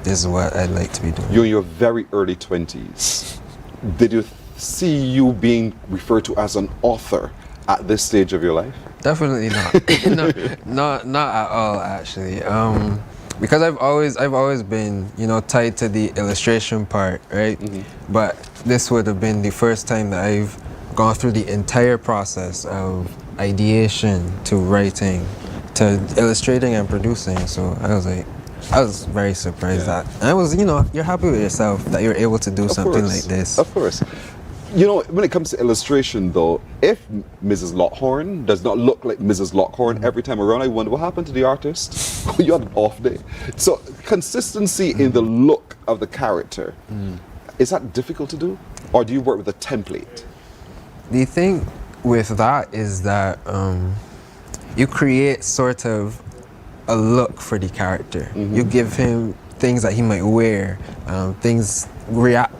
This is what I'd like to be doing. You're in your very early 20s. Did you see you being referred to as an author at this stage of your life? Definitely not. not at all, actually. Because I've always been, you know, tied to the illustration part, right? But this would have been the first time that I've gone through the entire process of ideation to writing to illustrating and producing. So I was very surprised that. And I was, you know, you're happy with yourself that you're able to do something like this. Of course. You know, when it comes to illustration, though, if Mrs. Lockhorn does not look like Mrs. Lockhorn every time around, I wonder what happened to the artist. You had an off day. So consistency in the look of the character, is that difficult to do? Or do you work with a template? The thing with that is that you create sort of a look for the character. You give him things that he might wear,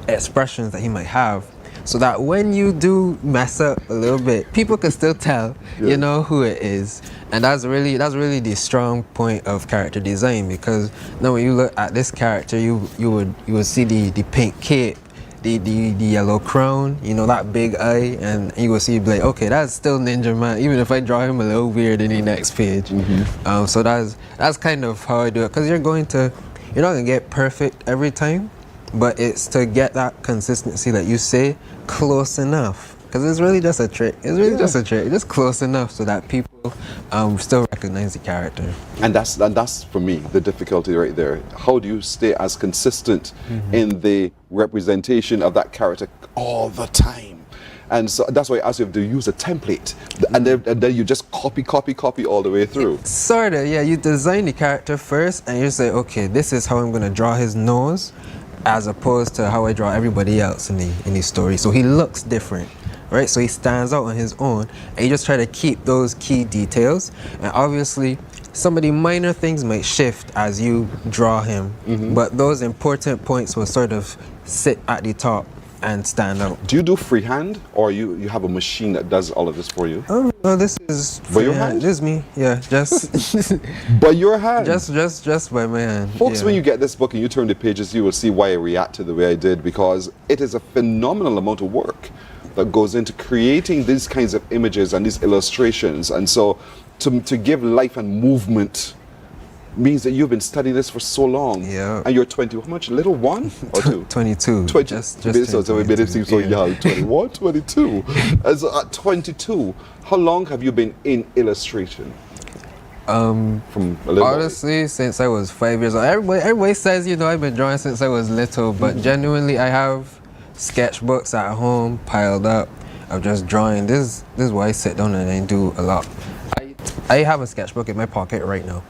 expressions that he might have, so that when you do mess up a little bit, people can still tell, you know, who it is. And that's really the strong point of character design, because now when you look at this character, you would see the pink cape, the yellow crown, you know, that big eye, and you will see, like, okay, that's still Ninja Man, even if I draw him a little weird in the next page. So that's kind of how I do it, because you're not gonna get perfect every time, but it's to get that consistency that you say close enough, because it's really just a trick. It's really just a trick, just close enough so that people still recognize the character. And that's for me the difficulty right there. How do you stay as consistent in the representation of that character all the time? And so that's why I asked you to use a template, and then you just copy all the way through. Sort of, yeah. You design the character first, and you say, okay, this is how I'm going to draw his nose, as opposed to how I draw everybody else in the story. So he looks different, right? So he stands out on his own, and you just try to keep those key details. And obviously, some of the minor things might shift as you draw him, but those important points will sort of sit at the top and stand out. Do you do freehand, or you have a machine that does all of this for you? Oh no, this is by your hand. This is me, yeah, just by your hand. Just by my hand. Folks, when you get this book and you turn the pages, you will see why I reacted the way I did, because it is a phenomenal amount of work that goes into creating these kinds of images and these illustrations. And so to give life and movement means that you've been studying this for so long. Yeah. And you're 20, how much? Little one or two? 22. 20. Just So we made it seem so young. 21, 22. As at 22, how long have you been in illustration? From a little honestly, since I was 5 years old. Everybody says, you know, I've been drawing since I was little, but genuinely I have sketchbooks at home piled up of just drawing. This is why I sit down and I do a lot. I have a sketchbook in my pocket right now.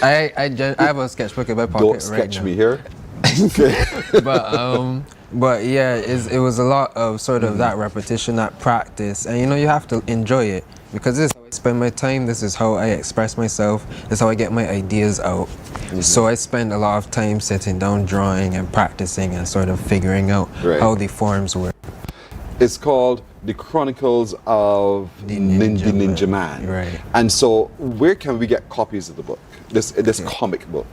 I have a sketchbook in my pocket Don't right now. sketch me here. But yeah, it was a lot of sort of that repetition, that practice, and you know, you have to enjoy it because this is how I spend my time. This is how I express myself. This is how I get my ideas out. So I spend a lot of time sitting down, drawing and practicing and sort of figuring out how the forms work. It's called The Chronicles of the Ninja Man. Right. And so where can we get copies of the book, this comic book?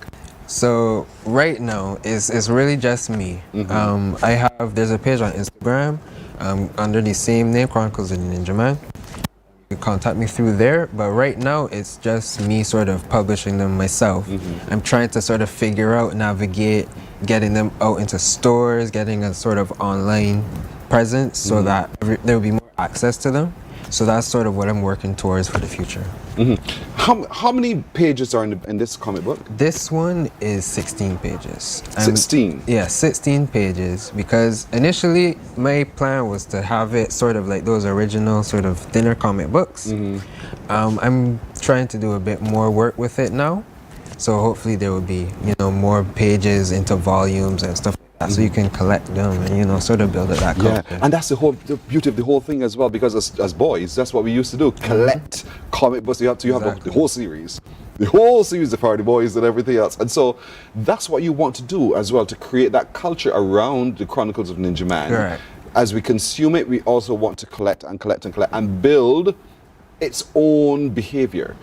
So right now it's really just me. There's a page on Instagram under the same name, Chronicles of the Ninja Man. You can contact me through there, but right now it's just me sort of publishing them myself. I'm trying to sort of figure out, navigate, getting them out into stores, getting a sort of online presence so that there will be more access to them. So that's sort of what I'm working towards for the future. How many pages are in this comic book? This one is 16 pages. 16? Yeah, 16 pages, because initially my plan was to have it sort of like those original sort of thinner comic books. I'm trying to do a bit more work with it now. So hopefully there will be, you know, more pages into volumes and stuff like that, so you can collect them and, you know, sort of build it back up. And that's the beauty of the whole thing as well, because as boys, that's what we used to do, collect comic books. You have the whole series. The whole series of Hardy Boys and everything else. And so that's what you want to do as well, to create that culture around the Chronicles of Ninja Man. Right. As we consume it, we also want to collect and collect and collect and build its own behavior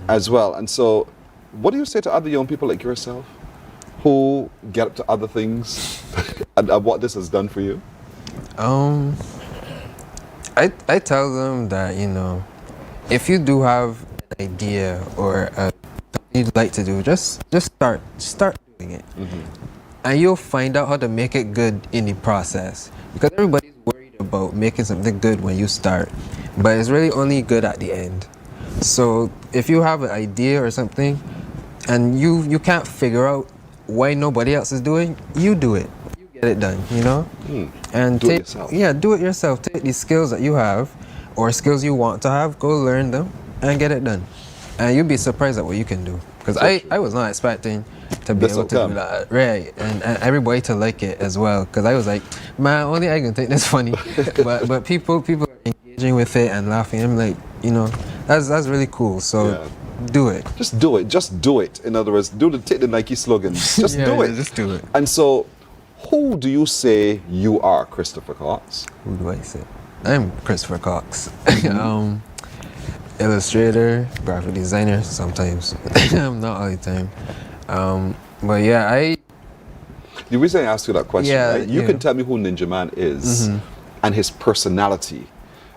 as well. And so what do you say to other young people like yourself who get up to other things and what this has done for you? I tell them that, you know, if you do have an idea or something you'd like to do, just start doing it. And you'll find out how to make it good in the process, because everybody's worried about making something good when you start, but it's really only good at the end. So if you have an idea or something and you can't figure out why nobody else is doing, you do it. You get it done, you know? And do it yourself. Yeah, do it yourself. Take these skills that you have or skills you want to have, go learn them and get it done. And you'll be surprised at what you can do. Because I was not expecting to be able to do that. Right. And everybody to like it as well. Because I was like, man, only I can think this funny. but people are engaging with it and laughing. I'm like, you know, that's really cool. So do it. Just do it. Just do it. In other words, take the Nike slogan. Just do it. Just do it. And so, who do you say you are, Christopher Cox? Who do I say? I'm Christopher Cox. Illustrator, graphic designer sometimes. Not all the time. But yeah, the reason I asked you that question, right? You can tell me who Ninja Man is and his personality.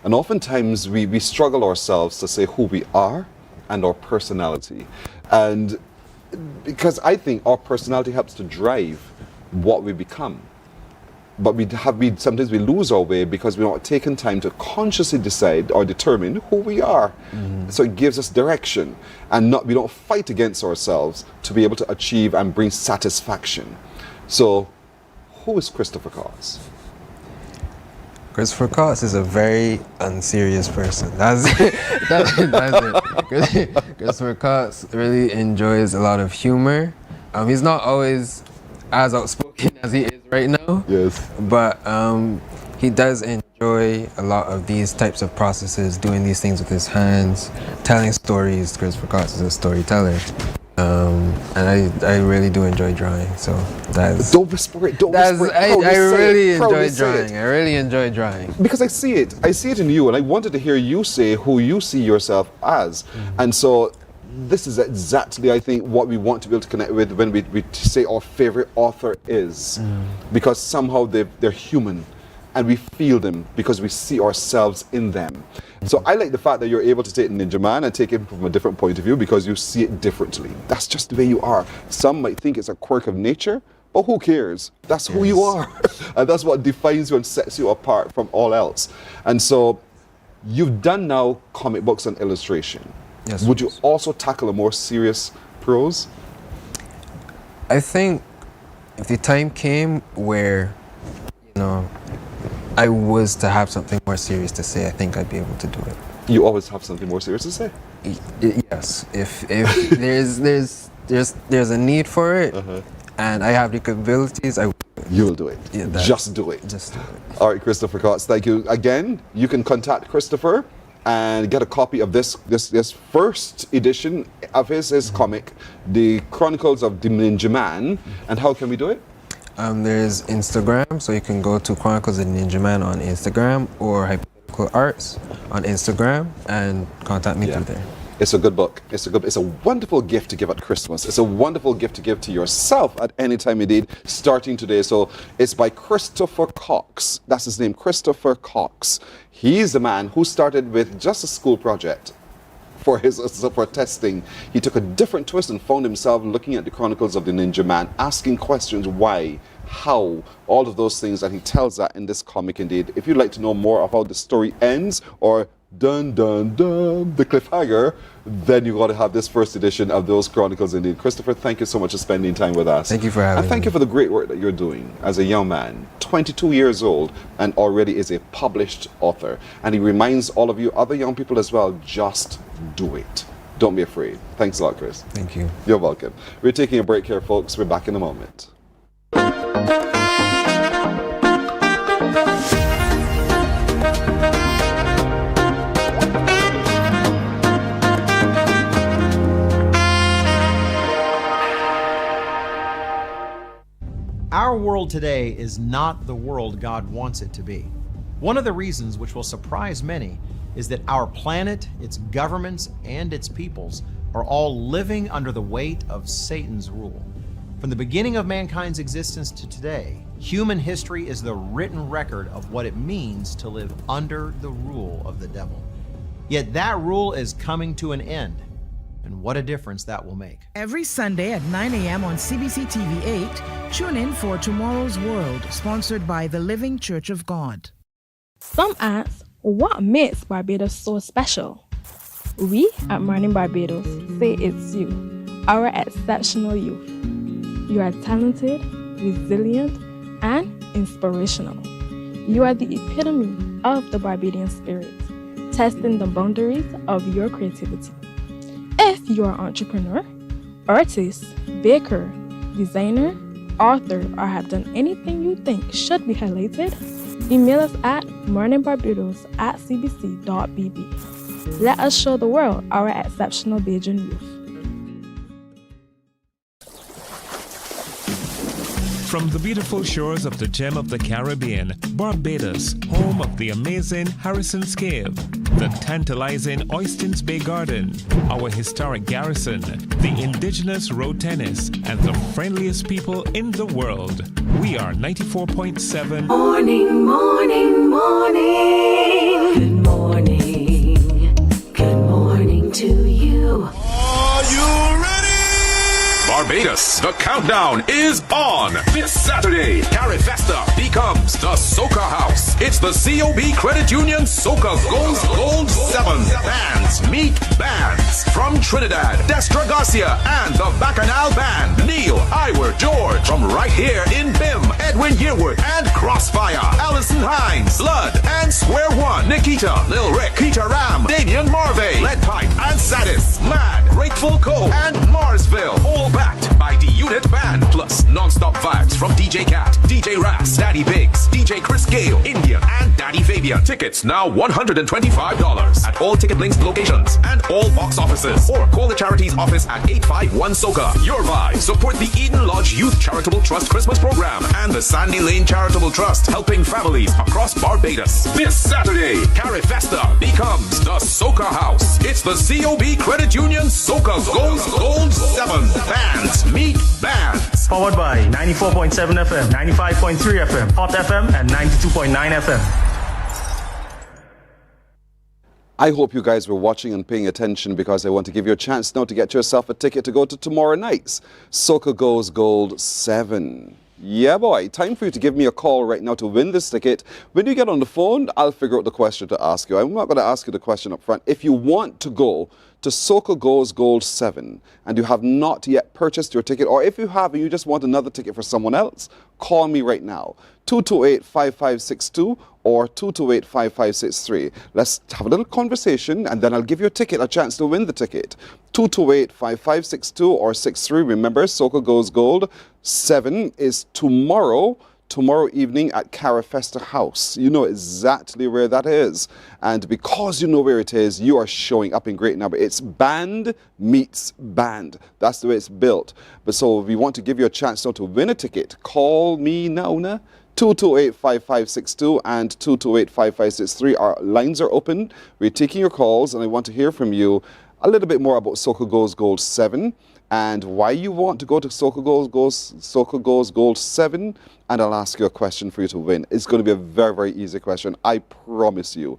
And oftentimes we struggle ourselves to say who we are and our personality. And because I think our personality helps to drive what we become. But sometimes we lose our way because we're not taking time to consciously decide or determine who we are. So it gives us direction, and we don't fight against ourselves to be able to achieve and bring satisfaction. So who is Christopher Cox? Christopher Cox is a very unserious person. That's it. Christopher Cox really enjoys a lot of humor. He's not always as outspoken as he is right now. Yes. But he does enjoy a lot of these types of processes, doing these things with his hands, telling stories. Christopher Cox is a storyteller. And I really do enjoy drawing, so that's... Don't whisper it, don't whisper it. I really enjoy drawing. I really enjoy drawing. Because I see it in you, and I wanted to hear you say who you see yourself as. And so this is exactly, I think, what we want to be able to connect with when we say our favorite author is. Because somehow they're human. and we feel them because we see ourselves in them. So I like the fact that you're able to take Ninja Man and take it from a different point of view because you see it differently. That's just the way you are. Some might think it's a quirk of nature, but who cares? That's who you are. And that's what defines you and sets you apart from all else. And so you've done now comic books and illustration. Yes. Would you also tackle a more serious prose? I think if the time came where, you know, I was to have something more serious to say, I think I'd be able to do it. You always have something more serious to say? Yes. If there's a need for it, and I have the capabilities, you will do it. Yeah, just do it. Just do it. All right, Christopher Cox, thank you again. You can contact Christopher and get a copy of this first edition of his comic, The Chronicles of the Ninja Man. And how can we do it? There's Instagram, so you can go to Chronicles of the Ninja Man on Instagram or Hypothetical Arts on Instagram and contact me through there. It's a good book. It's a wonderful gift to give at Christmas. It's a wonderful gift to give to yourself at any time you need, starting today. So it's by Christopher Cox. That's his name, Christopher Cox. He's the man who started with just a school project for testing. He took a different twist and found himself looking at the Chronicles of the Ninja Man, asking questions, why, how, all of those things, and he tells that in this comic indeed. If you'd like to know more of how the story ends, or dun dun dun, the cliffhanger, then you got to have this first edition of those Chronicles indeed. Christopher, thank you so much for spending time with us. Thank you for having me. And thank you for the great work that you're doing as a young man, 22 years old, and already is a published author. And he reminds all of you other young people as well, just do it. Don't be afraid. Thanks a lot, Chris. Thank you. You're welcome. We're taking a break here, folks. We're back in a moment. Our world today is not the world God wants it to be. One of the reasons which will surprise many is that our planet, its governments, and its peoples are all living under the weight of Satan's rule. From the beginning of mankind's existence to today, human history is the written record of what it means to live under the rule of the devil. Yet that rule is coming to an end. And what a difference that will make. Every Sunday at 9 a.m. on CBC TV 8, tune in for Tomorrow's World, sponsored by the Living Church of God. Some ask, what makes Barbados so special? We at Mornin Barbados say it's you, our exceptional youth. You are talented, resilient, and inspirational. You are the epitome of the Barbadian spirit, testing the boundaries of your creativity. If you are an entrepreneur, artist, baker, designer, author, or have done anything you think should be highlighted, email us at morninbarbados@cbc.bb. Let us show the world our exceptional Bajan youth. From the beautiful shores of the gem of the Caribbean, Barbados, home of the amazing Harrison's Cave, the tantalizing Oystins Bay Garden, our historic garrison, the indigenous road tennis, and the friendliest people in the world. We are 94.7 Morning, morning, morning. Good morning. Good morning to you. Are you ready? Barbados, the countdown is on. This Saturday, Carifesta becomes the Soca House. It's the COB Credit Union Soca Gold 7. Bands meet bands. From Trinidad, Destra Garcia and the Bacchanal Band. Neil, Iwer, George. From right here in BIM, Edwin Yearwood and Crossfire. Allison Hines, Blood and Square One. Nikita, Lil Rick, Peter Ram, Damian Marvey, Lead Pipe and Satis. Mad, Grateful Co. and Marsville. All backed by the Unit Band. Plus non-stop vibes from DJ Cat, DJ Ras, Daddy Biggs, DJ Chris Gale, Indian and Daddy Fabian. Caribbean. Tickets now $125 at all Ticket Links locations and all box offices. Or call the charities office at 851 Soca. Your Vibe. Support the Eden Lodge Youth Charitable Trust Christmas program and the Sandy Lane Charitable Trust, helping families across Barbados. This Saturday, Carifesta becomes the Soca House. It's the COB Credit Union Soca Gold 7. Bands meet bands. Powered by 94.7 FM, 95.3 FM, Hot FM, and 92.9 FM. I hope you guys were watching and paying attention, because I want to give you a chance now to get yourself a ticket to go to tomorrow night's Soca Goes Gold 7. Yeah, boy. Time for you to give me a call right now to win this ticket. When you get on the phone, I'll figure out the question to ask you. I'm not going to ask you the question up front. If you want to go to Soca Goes Gold 7 and you have not yet purchased your ticket, or if you have and you just want another ticket for someone else, call me right now. 228-5562 or 228-5563. Let's have a little conversation, and then I'll give you a ticket, a chance to win the ticket. 228-5562 or 63. Remember, Soca Goes Gold 7 is tomorrow evening at Carifesta House. You know exactly where that is. And because you know where it is, you are showing up in great number. It's band meets band. That's the way it's built. But so we want to give you a chance now to win a ticket. Call me now. 228-5562 and 228-5563. Our lines are open. We're taking your calls, and I want to hear from you a little bit more about Soca Goes Gold 7 and why you want to go to Soca Goes Gold 7. And I'll ask you a question for you to win. It's going to be a very, very easy question. I promise you.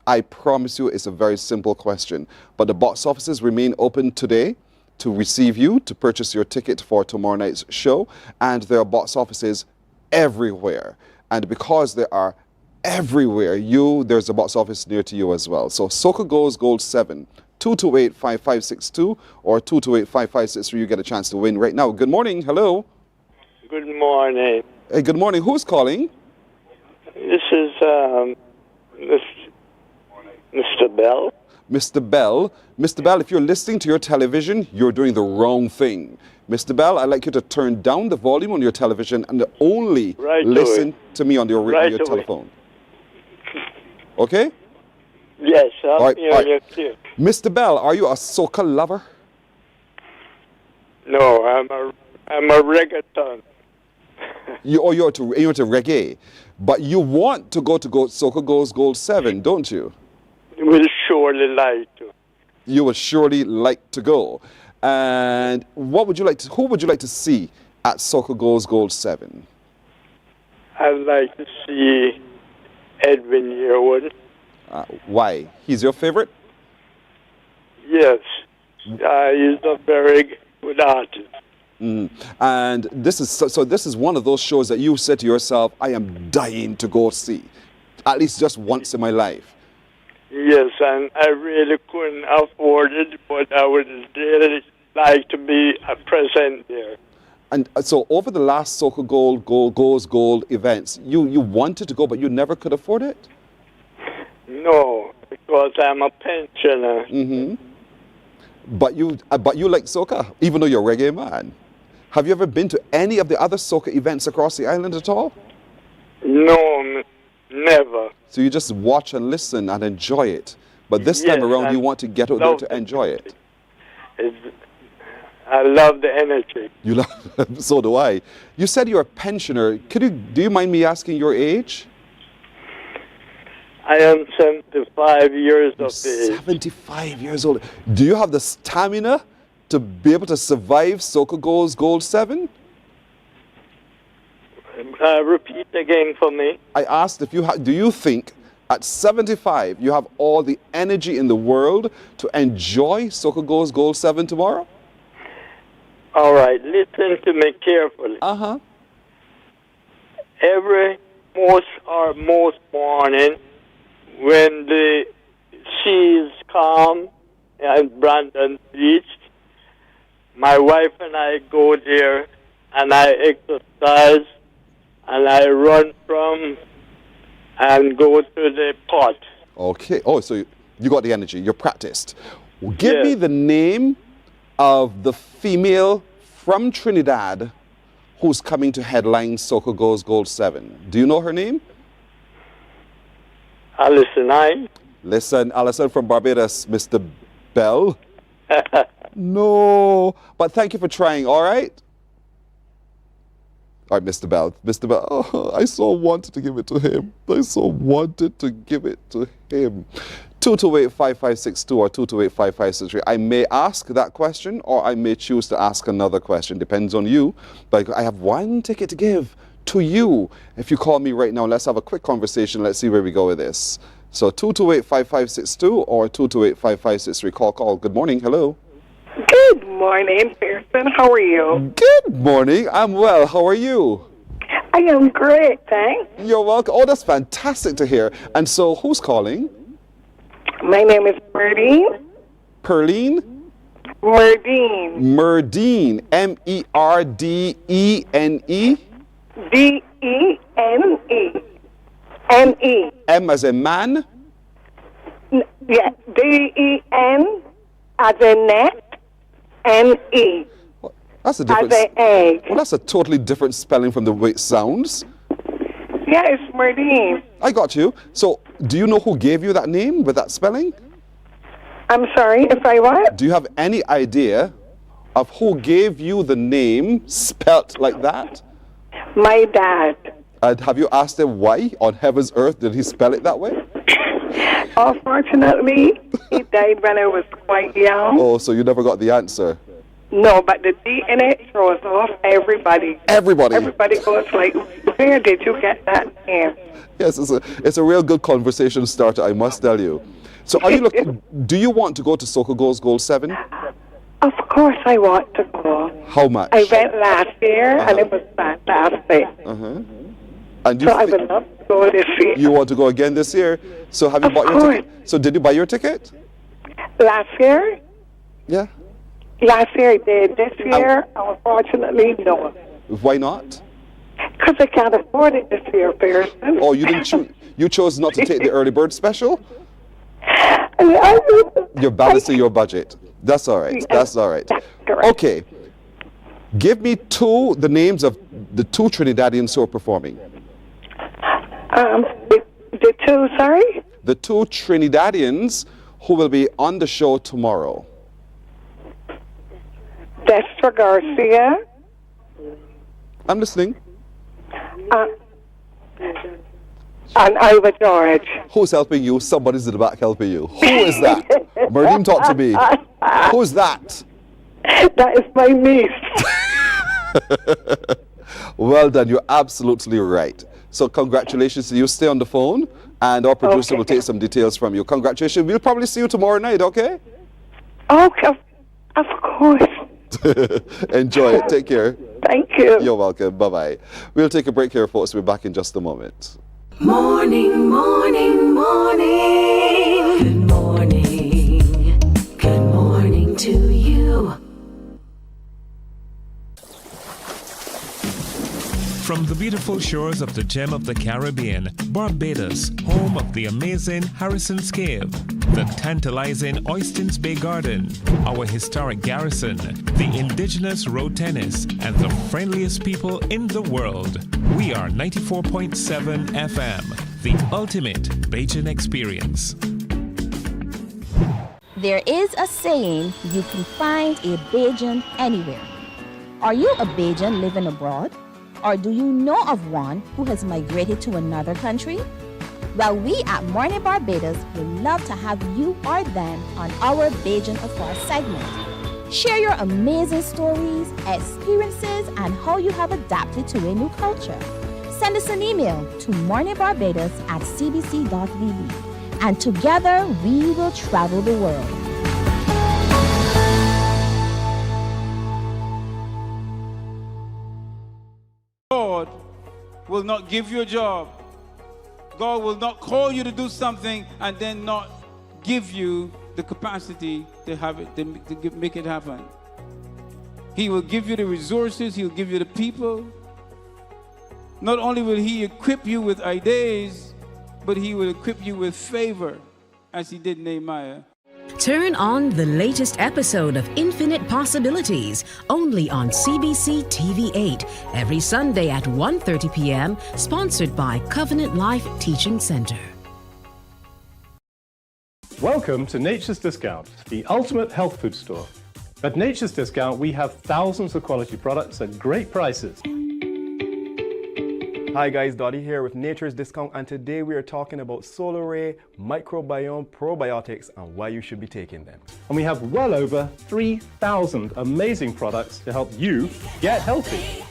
I promise you it's a very simple question. But the box offices remain open today to receive you, to purchase your ticket for tomorrow night's show. And there are box offices everywhere. And because there are everywhere, there's a box office near to you as well. So Soca Goes Gold 7, 228-5562 or 228-5563. You get a chance to win right now. Good morning. Hello. Good morning. Hey, good morning. Who's calling? This is Mr. Bell. Mr. Bell. Mr. Bell, if you're listening to your television, you're doing the wrong thing. Mr. Bell, I'd like you to turn down the volume on your television and only listen to me on your telephone. Okay? Yes, I'm your clear. Mr. Bell, are you a soca lover? No, I'm a reggaeton. You're into reggae, but you want to go to Soca Goes Gold 7, don't you? You will surely like to. You would surely like to go. And who would you like to see at Soca Goes Gold 7? I'd like to see Edwin Yearwood. Why? He's your favorite? Yes. He's a very good artist. And this is one of those shows that you said to yourself, I am dying to go see, at least just once in my life. Yes, and I really couldn't afford it, but I would really like to be present there. And so over the last Soca Goes Gold events, you wanted to go, but you never could afford it? No, because I'm a pensioner. Mm-hmm. But you like soca, even though you're a reggae man. Have you ever been to any of the other soca events across the island at all? No, never. So you just watch and listen and enjoy it. But this time around, you want to get out there to enjoy it. I love the energy. You love, so do I. You said you're a pensioner. Do you mind me asking your age? I am 75 years of age. 75 years old. Do you have the stamina to be able to survive Soca Goes Gold 7? Repeat again for me. I asked if do you think at 75 you have all the energy in the world to enjoy Soca Goes Gold 7 tomorrow? All right, listen to me carefully. Uh-huh. Most morning, when the sea is calm at Brandon Beach, my wife and I go there and I exercise and I run from and go to the pot. Okay. Oh, so you got the energy. You're practiced. Give me the name of the female from Trinidad who's coming to headline Soca Goes Gold 7. Do you know her name? Alison, I. Listen, Alison from Barbados, Mr. Bell. No, but thank you for trying, all right? All right, Mr. Bell. Mr. Bell, oh, I so wanted to give it to him. I so wanted to give it to him. 228-5562 or 228-5563. I may ask that question or I may choose to ask another question. Depends on you. But I have one ticket to give to you. If you call me right now, let's have a quick conversation. Let's see where we go with this. So 228-5562 or 228-5563. Call. Good morning. Hello. Good morning, Pearson. How are you? Good morning. I'm well. How are you? I am great, thanks. You're welcome. Oh, that's fantastic to hear. And so who's calling? My name is Merdine. Perline? Merdine. Merdine. M-E-R-D-E-N-E? D-E-N-E. N-E. M as in man? Yeah, D-E-N as in net. N-E. That's a different... As in egg. Well, that's a totally different spelling from the way it sounds. Yeah, it's Merdine. I got you. So, do you know who gave you that name with that spelling? I'm sorry, if I what? Do you have any idea of who gave you the name spelt like that? My dad. And have you asked him why on heaven's earth did he spell it that way? Unfortunately, he died when I was quite young. Oh, so you never got the answer? No, but the D in it throws off everybody. Everybody? Everybody goes like, where did you get that name? Yes, it's a real good conversation starter, I must tell you. So are you looking, do you want to go to Soca Goes Gold 7? Of course I want to go. How much? I went last year and it was fantastic. And So I would love to go this year. You want to go again this year? So have you bought your ticket? So did you buy your ticket? Last year? Yeah. Last year I did. This year, unfortunately, no. Why not? Because I can't afford it this year, Pearson. Oh, you didn't choose. You chose not to take the early bird special? You're balancing your budget. That's all right. That's all right. Okay. Give me the names of the two Trinidadians who are performing. The two, sorry? The two Trinidadians who will be on the show tomorrow. Destra Garcia. I'm listening. And Ivor George. Who's helping you? Somebody's in the back helping you. Who is that? Merdine, talk to me. Who's that? That is my niece. Well done. You're absolutely right. So congratulations to you. Stay on the phone, and our producer will take some details from you. Congratulations. We'll probably see you tomorrow night, okay? Okay, of course. Enjoy it. Take care. Thank you. You're welcome. Bye-bye. We'll take a break here, folks. We'll be back in just a moment. Morning, morning, morning. Good morning. Good morning to you. From the beautiful shores of the gem of the Caribbean, Barbados, home of the amazing Harrison's Cave, the tantalizing Oystins Bay Garden, our historic garrison, the indigenous road tennis, and the friendliest people in the world. We are 94.7 FM, the ultimate Bajan experience. There is a saying, you can find a Bajan anywhere. Are you a Bajan living abroad? Or do you know of one who has migrated to another country? Well, we at Mornin Barbados would love to have you or them on our Bajan Affair segment. Share your amazing stories, experiences, and how you have adapted to a new culture. Send us an email to morninbarbados@cbc.vb, and together we will travel the world. God will not give you a job. God will not call you to do something and then not give you the capacity to have it, to make it happen. He will give you the resources. He'll give you the people. Not only will He equip you with ideas, but He will equip you with favor, as He did Nehemiah. Turn on the latest episode of Infinite Possibilities, only on CBC TV8, every Sunday at 1:30 p.m., sponsored by Covenant Life Teaching Center. Welcome to Nature's Discount, the ultimate health food store. At Nature's Discount, we have thousands of quality products at great prices. Hi guys, Dottie here with Nature's Discount, and today we are talking about Solar Ray Microbiome Probiotics and why you should be taking them. And we have well over 3,000 amazing products to help you get healthy.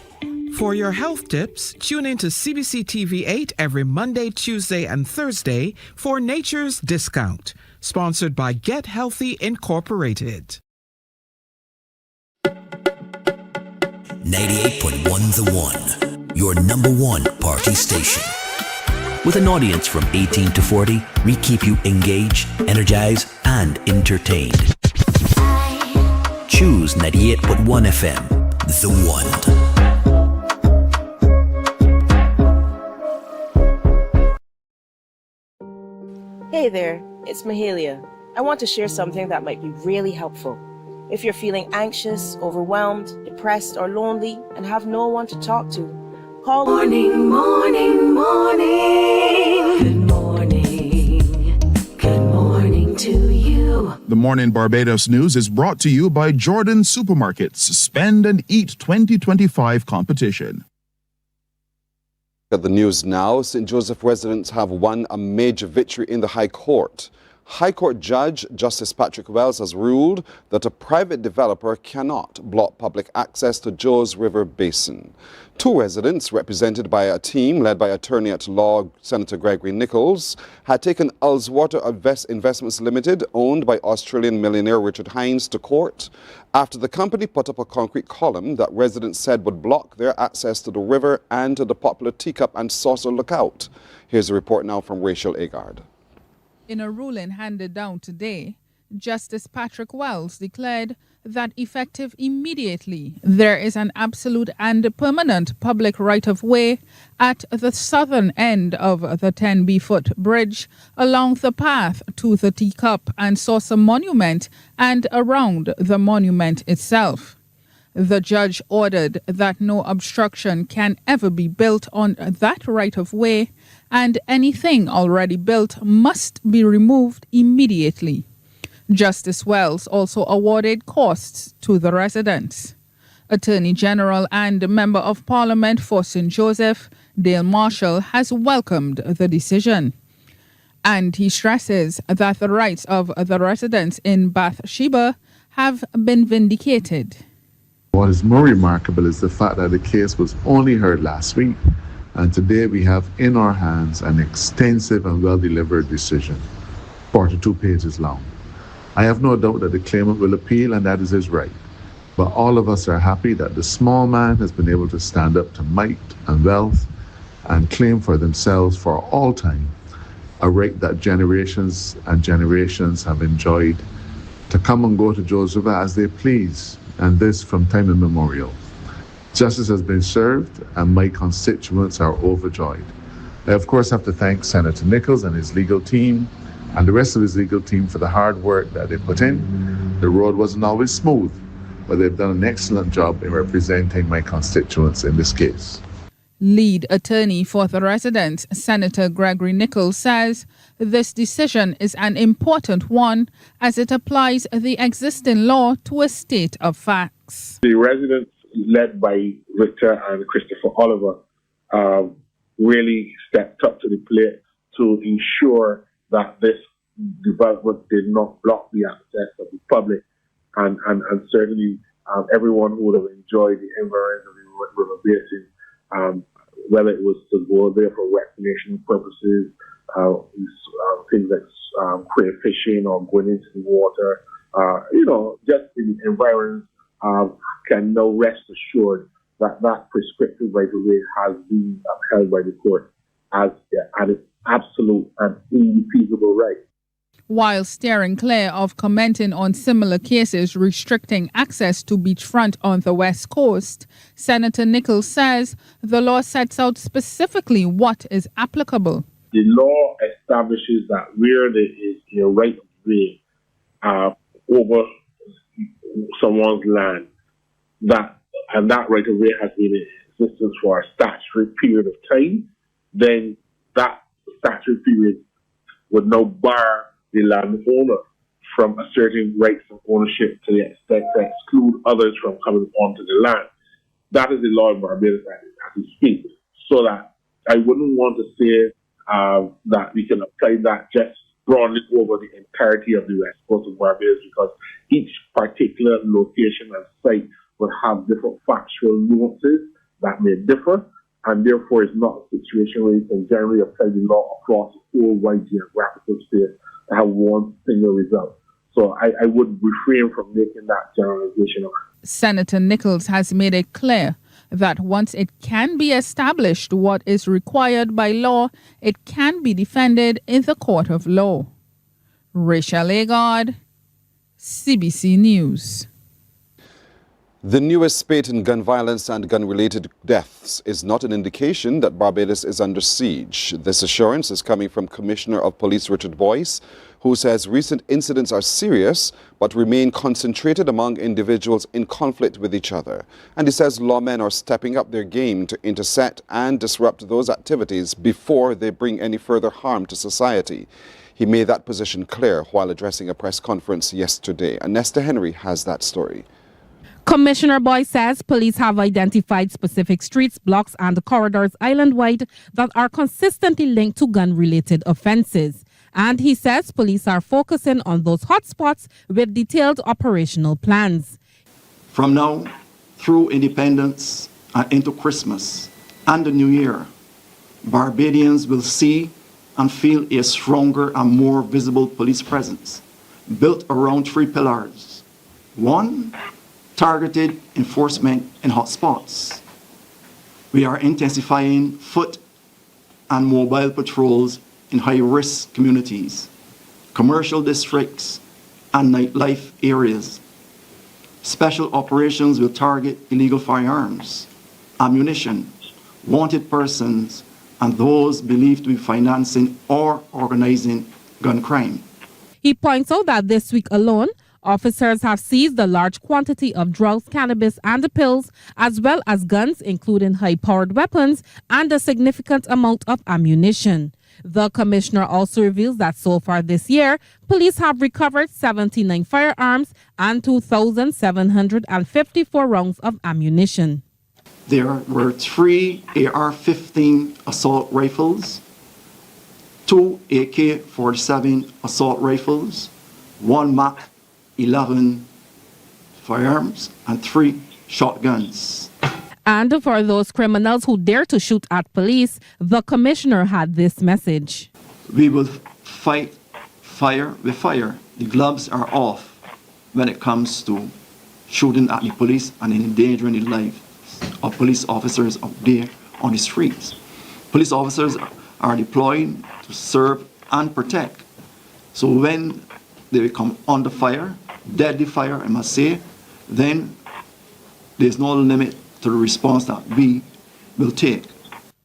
For your health tips, tune in to CBC TV 8 every Monday, Tuesday, and Thursday for Nature's Discount, sponsored by Get Healthy Incorporated. 98.1 The One, your number one party station. With an audience from 18 to 40, we keep you engaged, energized, and entertained. Choose 98.1 FM, The One. Hey there, it's Mahalia. I want to share something that might be really helpful. If you're feeling anxious, overwhelmed, depressed, or lonely, and have no one to talk to, call Morning, morning, morning. Good morning. Good morning to you. The Mornin Barbados news is brought to you by Jordan Supermarkets Spend and Eat 2025 competition. At the news now, St. Joseph residents have won a major victory in the High Court. High Court Judge Justice Patrick Wells has ruled that a private developer cannot block public access to Joes River Basin. Two residents, represented by a team led by attorney at law Senator Gregory Nichols, had taken Ullswater Investments Limited, owned by Australian millionaire Richard Hines, to court after the company put up a concrete column that residents said would block their access to the river and to the popular Teacup and Saucer Lookout. Here's a report now from Rachel Agard. In a ruling handed down today, Justice Patrick Wells declared that effective immediately, there is an absolute and permanent public right-of-way at the southern end of the 10-foot bridge along the path to the Teacup and Saucer Monument and around the monument itself. The judge ordered that no obstruction can ever be built on that right-of-way, and anything already built must be removed immediately. Justice Wells also awarded costs to the residents. Attorney General and Member of Parliament for St. Joseph, Dale Marshall, has welcomed the decision. And he stresses that the rights of the residents in Bathsheba have been vindicated. What is more remarkable is the fact that the case was only heard last week, and today we have in our hands an extensive and well-delivered decision, 42 pages long. I have no doubt that the claimant will appeal, and that is his right. But all of us are happy that the small man has been able to stand up to might and wealth and claim for themselves for all time a right that generations and generations have enjoyed to come and go to Joes River as they please, and this from time immemorial. Justice has been served, and my constituents are overjoyed. I, of course, have to thank Senator Nichols and his legal team and the rest of his legal team for the hard work that they put in. The road wasn't always smooth, but they've done an excellent job in representing my constituents in this case. Lead attorney for the residents, Senator Gregory Nichols, says this decision is an important one as it applies the existing law to a state of facts. The residents, led by Victor and Christopher Oliver, really stepped up to the plate to ensure that this development did not block the access of the public, and certainly everyone who would have enjoyed the environs of the river basin, whether it was to go there for recreational purposes, things like crayfishing or going into the water, just in the environs, can now rest assured that that prescriptive right-of-way has been upheld by the court as an absolute and indefeasible right. While steering clear of commenting on similar cases restricting access to beachfront on the West Coast, Senator Nichols says the law sets out specifically what is applicable. The law establishes that where there is a right of way over someone's land, that right of way has been in existence for a statutory period of time, then that statutory period would now bar the landowner from asserting rights of ownership to the extent to exclude others from coming onto the land. That is the law in Barbados as we speak. So that I wouldn't want to say that we can apply that just broadly over the entirety of the west coast of Barbados, because each particular location and site will have different factual nuances that may differ, and therefore it's not a situation where you can generally apply the law across the whole wide geographical space to have one single result. So I would refrain from making that generalization. Senator Nichols has made it clear that once it can be established what is required by law, it can be defended in the court of law. Rachel Agard, CBC News. The newest spate in gun violence and gun-related deaths is not an indication that Barbados is under siege. This assurance is coming from Commissioner of Police Richard Boyce, who says recent incidents are serious but remain concentrated among individuals in conflict with each other. And he says lawmen are stepping up their game to intercept and disrupt those activities before they bring any further harm to society. He made that position clear while addressing a press conference yesterday. Anesta Henry has that story. Commissioner Boyce says police have identified specific streets, blocks and corridors island-wide that are consistently linked to gun-related offences. And he says police are focusing on those hotspots with detailed operational plans. From now through Independence and into Christmas and the New Year, Barbadians will see and feel a stronger and more visible police presence built around three pillars. One, targeted enforcement in hotspots. We are intensifying foot and mobile patrols in high-risk communities, commercial districts, and nightlife areas. Special operations will target illegal firearms, ammunition, wanted persons, and those believed to be financing or organizing gun crime. He points out that this week alone, officers have seized a large quantity of drugs, cannabis, and pills, as well as guns, including high-powered weapons, and a significant amount of ammunition. The commissioner also reveals that so far this year, police have recovered 79 firearms and 2,754 rounds of ammunition. There were 3 AR-15 assault rifles, 2 AK-47 assault rifles, 1 MAC-11 firearms, and 3 shotguns. And for those criminals who dare to shoot at police, the commissioner had this message. We will fight fire with fire. The gloves are off when it comes to shooting at the police and endangering the lives of police officers out there on the streets. Police officers are deployed to serve and protect. So when they come under fire, deadly fire, I must say, then there's no limit to the response that we will take.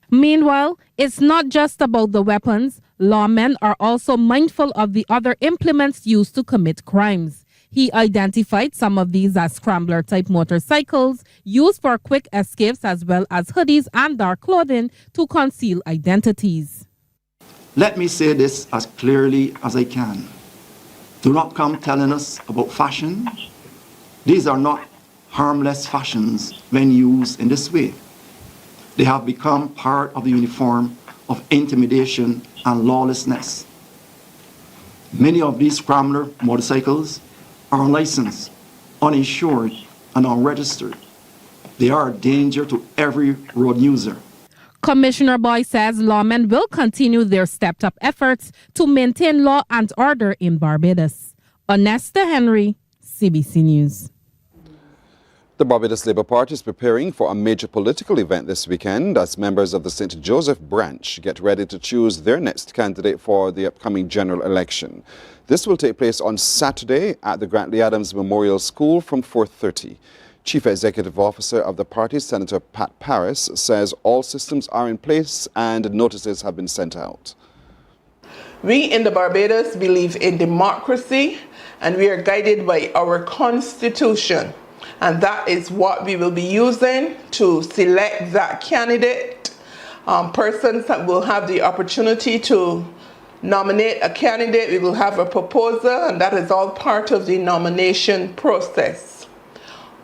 Meanwhile, it's not just about the weapons. Lawmen are also mindful of the other implements used to commit crimes. He identified some of these as scrambler-type motorcycles used for quick escapes, as well as hoodies and dark clothing to conceal identities. Let me say this as clearly as I can. Do not come telling us about fashion. These are not harmless fashions when used in this way. They have become part of the uniform of intimidation and lawlessness. Many of these scrambler motorcycles are unlicensed, uninsured, and unregistered. They are a danger to every road user. Commissioner Boyce says lawmen will continue their stepped-up efforts to maintain law and order in Barbados. Anesta Henry, CBC News. The Barbados Labour Party is preparing for a major political event this weekend as members of the St. Joseph branch get ready to choose their next candidate for the upcoming general election. This will take place on Saturday at the Grantley Adams Memorial School from 4:30. Chief Executive Officer of the party, Senator Pat Paris, says all systems are in place and notices have been sent out. We in the Barbados believe in democracy and we are guided by our Constitution. And that is what we will be using to select that candidate. Persons that will have the opportunity to nominate a candidate, we will have a proposal, and that is all part of the nomination process.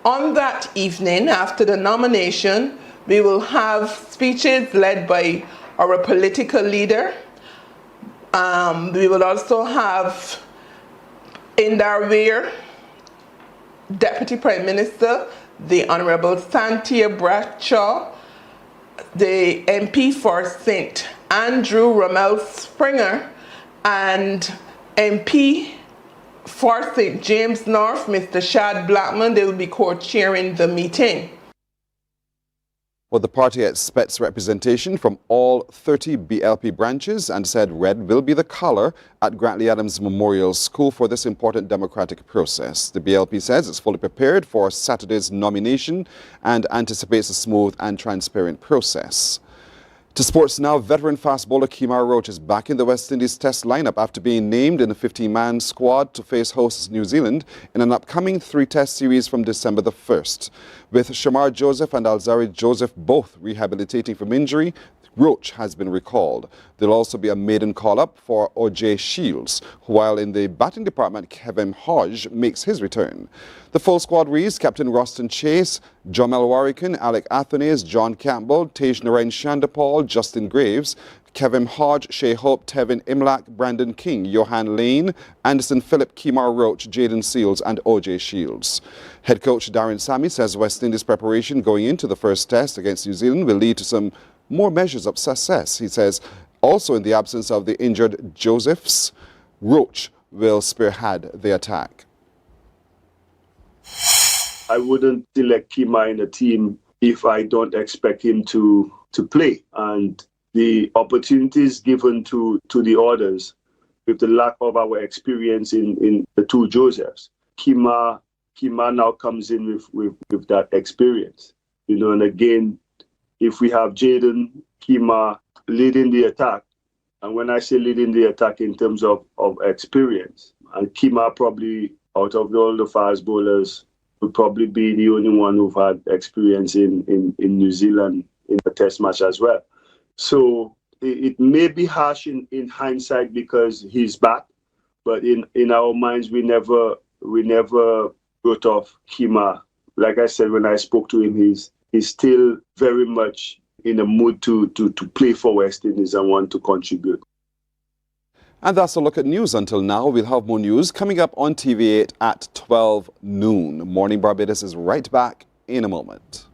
On that evening, after the nomination, we will have speeches led by our political leader. We will also have Indar Weir, Deputy Prime Minister, the Honorable Santia Bradshaw, the MP for St. Andrew Rommel Springer, and MP for St. James North, Mr. Shad Blackman. They will be co-chairing the meeting. Well, the party expects representation from all 30 BLP branches and said red will be the color at Grantley Adams Memorial School for this important democratic process. The BLP says it's fully prepared for Saturday's nomination and anticipates a smooth and transparent process. To sports now, veteran fast bowler Kemar Roach is back in the West Indies Test lineup after being named in the 15-man squad to face hosts New Zealand in an upcoming 3-test series from December the 1st. With Shamar Joseph and Alzari Joseph both rehabilitating from injury, Roach has been recalled. There'll also be a maiden call-up for O.J. Shields, while in the batting department, Kevin Hodge makes his return. The full squad reads Captain Roston Chase, Jamel Warrican, Alec Athanes, John Campbell, Tej Narain Shandapal, Justin Graves, Kevin Hodge, Shea Hope, Tevin Imlach, Brandon King, Johan Lane, Anderson Phillip, Kemar Roach, Jaden Seals and O.J. Shields. Head coach Darren Sammy says West Indies preparation going into the first test against New Zealand will lead to some more measures of success. He says also in the absence of the injured Josephs, Roach will spearhead the attack. I wouldn't select Kemar in a team if I don't expect him to play. And the opportunities given to the others, with the lack of our experience in the two Josephs, Kemar now comes in with that experience. You know, and again, if we have Jaden, Kemar leading the attack, and when I say leading the attack in terms of experience, and Kemar probably out of all the fast bowlers would probably be the only one who've had experience in New Zealand in the test match as well. So it may be harsh in hindsight because he's back, but in our minds we never wrote off Kemar. Like I said, when I spoke to him, he's still very much in a mood to play for West Indies and want to contribute. And that's a look at news until now. We'll have more news coming up on TV8 at 12 noon. Morning Barbados is right back in a moment.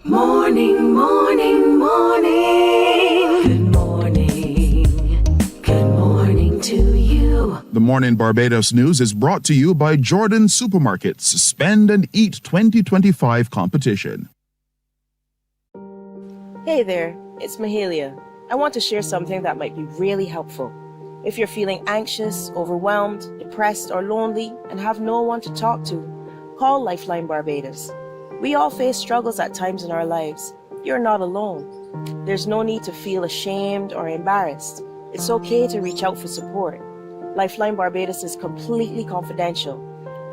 Morning, morning, morning. Good morning. Good morning to you. The Mornin Barbados news is brought to you by Jordan Supermarkets Spend and Eat 2025 competition. Hey there, it's Mahalia. I want to share something that might be really helpful. If you're feeling anxious, overwhelmed, depressed, or lonely and have no one to talk to, call Lifeline Barbados. We all face struggles at times in our lives. You're not alone. There's no need to feel ashamed or embarrassed. It's okay to reach out for support. Lifeline Barbados is completely confidential.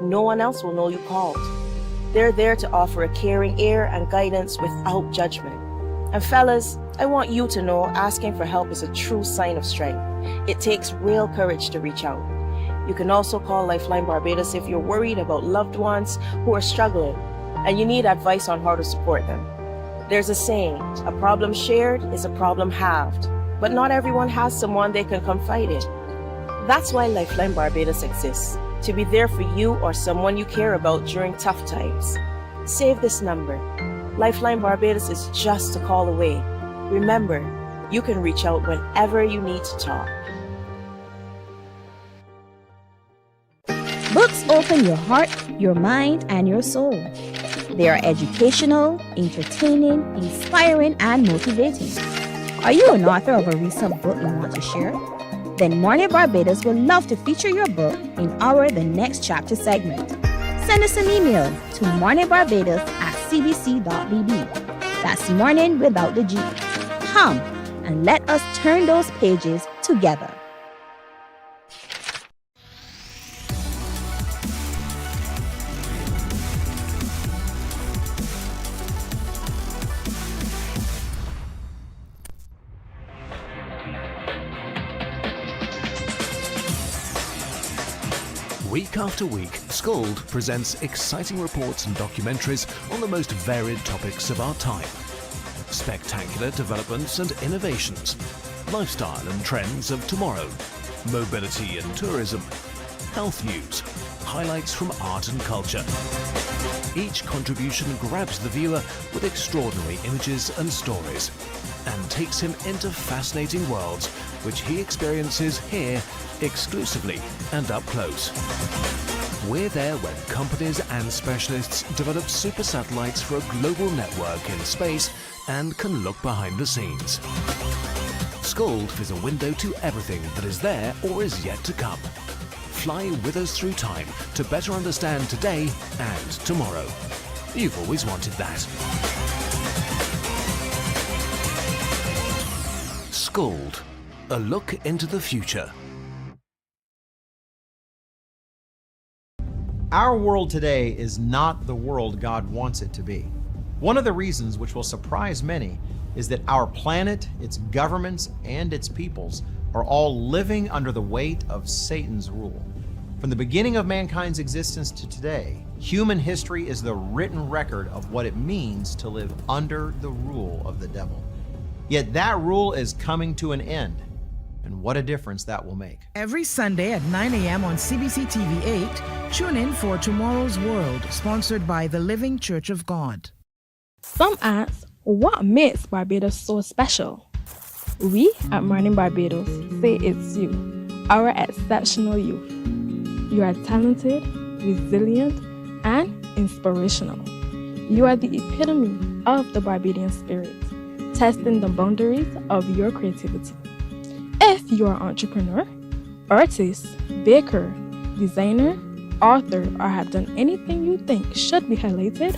No one else will know you called. They're there to offer a caring ear and guidance without judgment. And fellas, I want you to know asking for help is a true sign of strength. It takes real courage to reach out. You can also call Lifeline Barbados if you're worried about loved ones who are struggling and you need advice on how to support them. There's a saying, a problem shared is a problem halved, but not everyone has someone they can confide in. That's why Lifeline Barbados exists, to be there for you or someone you care about during tough times. Save this number. Lifeline Barbados is just a call away. Remember, you can reach out whenever you need to talk. Books open your heart, your mind, and your soul. They are educational, entertaining, inspiring, and motivating. Are you an author of a recent book you want to share? Then Mornin Barbados would love to feature your book in our The Next Chapter segment. Send us an email to morninbarbados@cbc.bb. That's morning without the G. Come and let us turn those pages together. Week after week, Scold presents exciting reports and documentaries on the most varied topics of our time. Spectacular developments and innovations, lifestyle and trends of tomorrow, mobility and tourism, health news, highlights from art and culture. Each contribution grabs the viewer with extraordinary images and stories and takes him into fascinating worlds which he experiences here exclusively and up close. We're there when companies and specialists develop super satellites for a global network in space and can look behind the scenes. Scold is a window to everything that is there or is yet to come. Fly with us through time to better understand today and tomorrow. You've always wanted that. Scold, a look into the future. Our world today is not the world God wants it to be. One of the reasons, which will surprise many, is that our planet, its governments, and its peoples are all living under the weight of Satan's rule. From the beginning of mankind's existence to today, human history is the written record of what it means to live under the rule of the devil. Yet that rule is coming to an end, and what a difference that will make. Every Sunday at 9 a.m. on CBC TV 8, tune in for Tomorrow's World, sponsored by the Living Church of God. Some ask, what makes Barbados so special? We at Mornin Barbados say it's you, our exceptional youth. You are talented, resilient, and inspirational. You are the epitome of the Barbadian spirit, testing the boundaries of your creativity. If you are an entrepreneur, artist, baker, designer, author, or have done anything you think should be highlighted,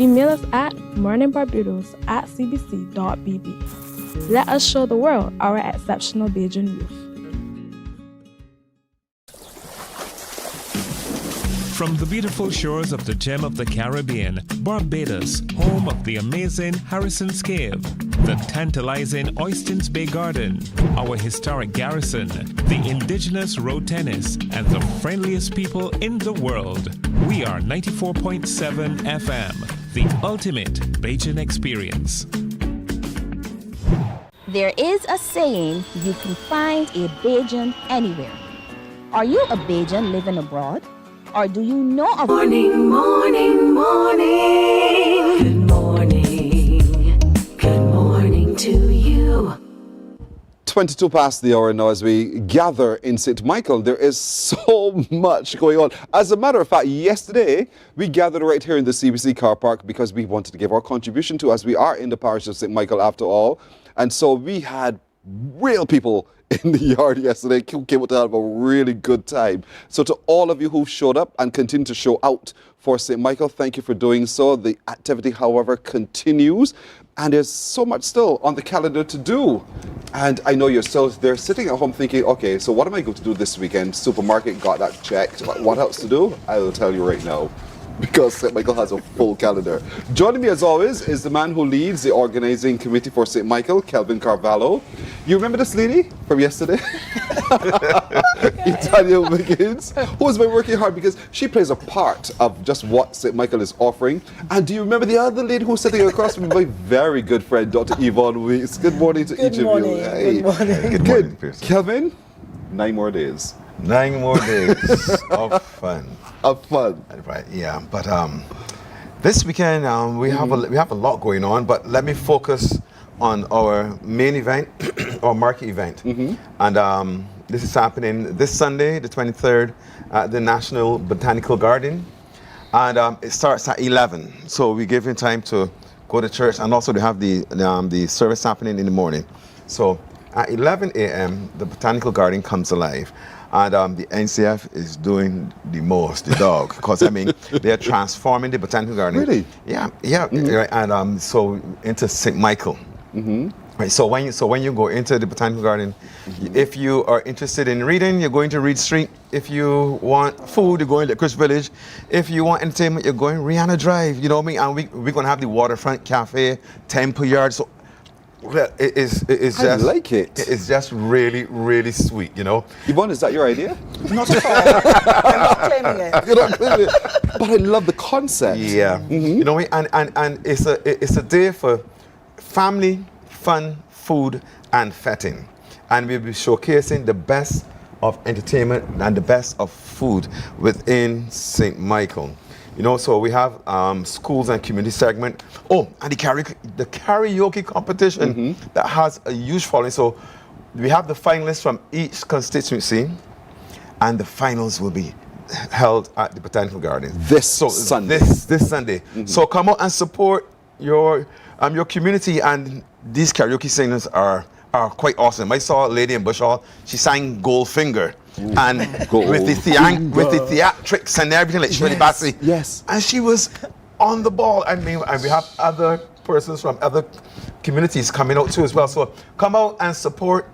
email us at morninbarbados@cbc.bb. Let us show the world our exceptional Bajan youth. From the beautiful shores of the gem of the Caribbean, Barbados, home of the amazing Harrison's Cave, the tantalizing Oystins Bay Garden, our historic garrison, the indigenous road tennis, and the friendliest people in the world. We are 94.7 FM, the ultimate Bajan experience. There is a saying, you can find a Bajan anywhere. Are you a Bajan living abroad? Or do you know of... Morning, morning, morning. Good morning. Good morning to you. 22 past the hour now as we gather in St. Michael. There is so much going on. As a matter of fact, yesterday we gathered right here in the CBC car park because we wanted to give our contribution to, as we are in the parish of St. Michael after all. And so we had real people in the yard yesterday who came out to have a really good time. So to all of you who showed up and continue to show out for St. Michael, thank you for doing so. The activity, however, continues, and there's so much still on the calendar to do. And I know you're still there sitting at home thinking, okay, so what am I going to do this weekend? Supermarket, got that checked. What else to do? I will tell you right now, because St. Michael has a full calendar. Joining me as always is the man who leads the organizing committee for St. Michael, Kelvin Carvalho. You remember this lady from yesterday? Italia Wiggins, who has been working hard because she plays a part of just what St. Michael is offering. And do you remember the other lady who's sitting across from my very good friend, Dr. Yvonne Weeks? Good morning to each of you. Hey. Good morning. Good morning, Pearson. Kelvin, 9 more days. 9 more days of fun. Of fun. Right, yeah. But this weekend we have a lot going on, but let me focus on our main event, our marquee event. And this is happening this Sunday, the 23rd, at the National Botanical Garden. And it starts at 11. So we give you time to go to church, and also to have the service happening in the morning. So at 11 a.m., the Botanical Garden comes alive. And the NCF is doing the most, the dog, because I mean, they're transforming the Botanical Garden. Really? Yeah, yeah. Right, and so into St. Michael. Right, so when you go into the Botanical Garden, if you are interested in reading, you're going to Reed Street. If you want food, you're going to Chris Village. If you want entertainment, you're going Rihanna Drive. You know what I mean? And we're going to have the Waterfront Cafe, Temple Yard. So Well, it's I just like it. It's just really, really sweet, you know. Yvonne, is that your idea? Not at all. I'm not claiming it. You're not claiming it. But I love the concept. Yeah. You know, and it's a day for family, fun, food, and fetting. And we'll be showcasing the best of entertainment and the best of food within St. Michael. You know, so we have schools and community segment. Oh, and the karaoke competition that has a huge following. So we have the finalists from each constituency, and the finals will be held at the Botanical Gardens this Sunday. This Sunday. So come out and support your community, and these karaoke singers are quite awesome. I saw a lady in Bush Hall. She sang Goldfinger. And with the theatrics and everything, like Shirley Bassey. Yes. And she was on the ball. I mean, and we have other persons from other communities coming out too as well. So come out and support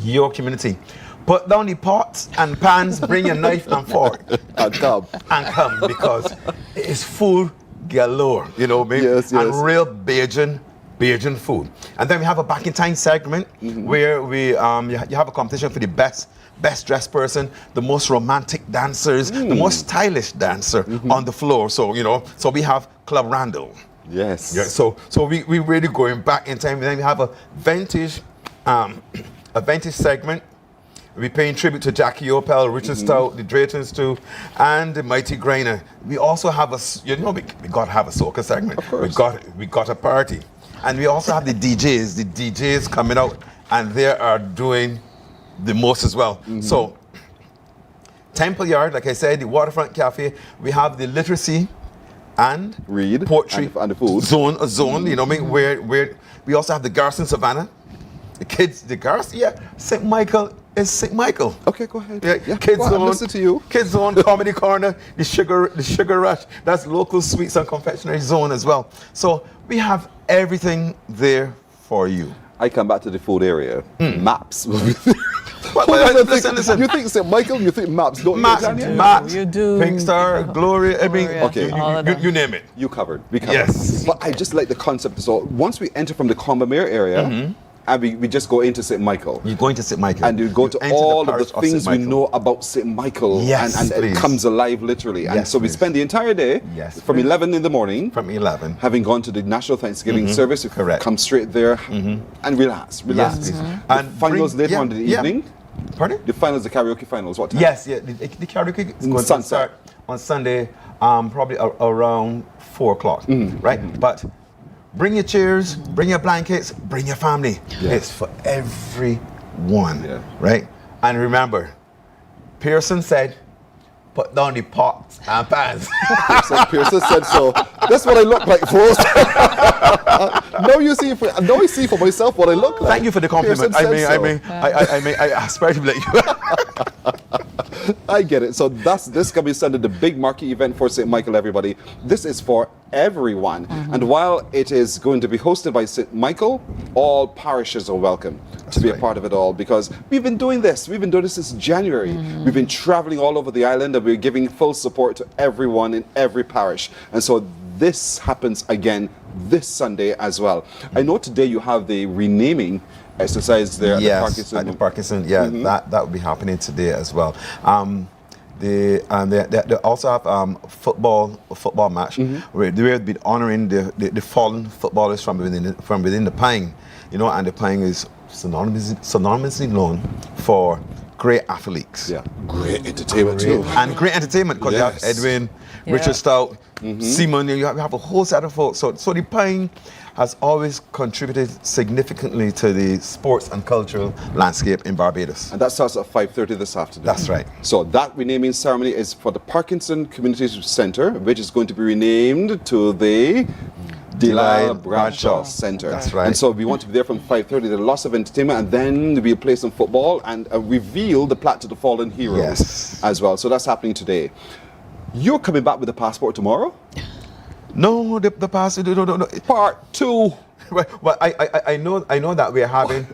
your community. Put down the pots and pans, bring your knife and fork. And come. And come, because it is food galore, you know what I mean? Yes. And real Bajan food. And then we have a back in time segment where we you have a competition for the best dressed person, the most romantic dancers, the most stylish dancer on the floor. So, you know, so we have Club Randall. Yes. Yeah, so we really going back in time. And then we have a vintage segment. We're paying tribute to Jackie Opel, Richard Stout, the Draytons too, and the Mighty Grainer. We also have we got to have a soca segment. Of course. We got a party. And we also have the DJs coming out, and they are doing the most as well. So Temple Yard, like I said, the Waterfront Cafe, we have the literacy and read poetry and the food zone, you know what I mean, where we also have the Garrison Savannah, the kids, the Garrison, St. Michael is St. Michael. Okay, go ahead. Yeah, Kids Go ahead, Zone, listen to you. Kids Zone, Comedy Corner, the Sugar Rush, that's local sweets and confectionery zone as well. So we have everything there for you. I come back to the food area. Maps. Listen. You think St. Michael, you think Maps. Don't Maps, you do. Pink Star, Gloria, I mean, okay. you name it. You covered. We covered. Yes. But I just like the concept. So once we enter from the Combermere area, and we just go into St. Michael. You're going to St. Michael. And you go to all of the things we know about St. Michael. Yes, and it comes alive literally. And so we spend the entire day from 11 in the morning. From 11. Having gone to the National Thanksgiving service, we come straight there and relax. Yes. And finals later on in the evening. Pardon? The finals, the karaoke finals, what time? Yes, the karaoke is going to start on Sunday, probably around 4 o'clock, right? But bring your chairs, bring your blankets, bring your family. It's for everyone, right? And remember, Pearson said, put down the pots and pans. Pearson said so. That's what I look like, folks. Now you see for myself what I look like. Thank you for the compliment. I aspire to be like you. I get it. So this can be Sunday, the big marquee event for St. Michael, everybody. This is for everyone. And while it is going to be hosted by St. Michael, all parishes are welcome to be a part of it all, because we've been doing this. We've been doing this since January. We've been traveling all over the island, and we're giving full support to everyone in every parish. And so this happens again this Sunday as well. I know today you have the renaming exercise there at the Parkinson. At the Parkinson, that will be happening today as well. They also have football match where they will be honouring the fallen footballers from within the Pine, you know, and the Pine is synonymously known for great athletes. Yeah, great entertainment too. And great entertainment, because you have Edwin, Richard Stout, Simon, you have a whole set of folks. So the Pine has always contributed significantly to the sports and cultural landscape in Barbados. And that starts at 5:30 this afternoon. That's right. So that renaming ceremony is for the Parkinson Community Centre, which is going to be renamed to the Delisle Bradshaw Centre. That's right. And so we want to be there from 5:30. There's lots of entertainment, and then we'll play some football and reveal the plaque to the fallen heroes as well. So that's happening today. You're coming back with the passport tomorrow? No, the passport. No. Part 2. Well, I know that we're having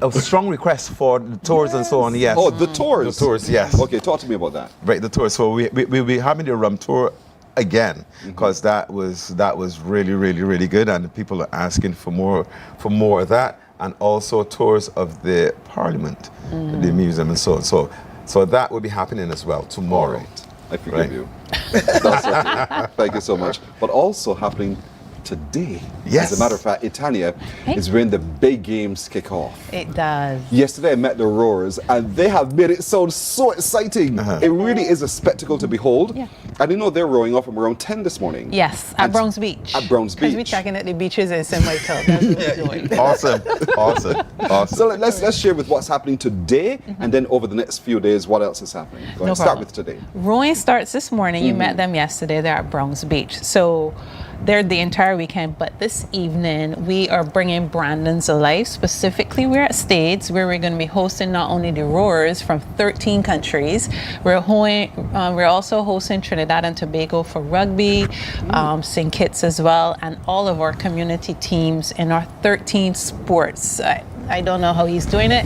a strong request for the tours and so on. Yes. Oh, the tours. The tours. Yes. Okay, talk to me about that. Right, the tours. So we'll be having the rum tour again, because that was really, really, really good, and people are asking for more of that, and also tours of the Parliament, the museum, and so on. So that will be happening as well tomorrow. Right. I forgive you. That's okay. Thank you so much. But also happening today. Yes. As a matter of fact, Itania is when the big games kick off. It does. Yesterday I met the Roars, and they have made it sound so exciting. It really is a spectacle to behold. Yeah. And you know they're rowing off from around 10 this morning. Yes, at Browns Beach. At Browns Beach. Because we're checking at the beaches in St. Michael. That's what we're doing. Awesome. So let's share with what's happening today, and then over the next few days, what else is happening. Go ahead, start with today. Rowing starts this morning. You met them yesterday. They're at Browns Beach. So they're the entire weekend, but this evening we are bringing Brandon's alive. Specifically, we're at Stades, where we're going to be hosting not only the rowers from 13 countries, we're also hosting Trinidad and Tobago for rugby, St. Kitts as well, and all of our community teams in our 13 sports. I don't know how he's doing it,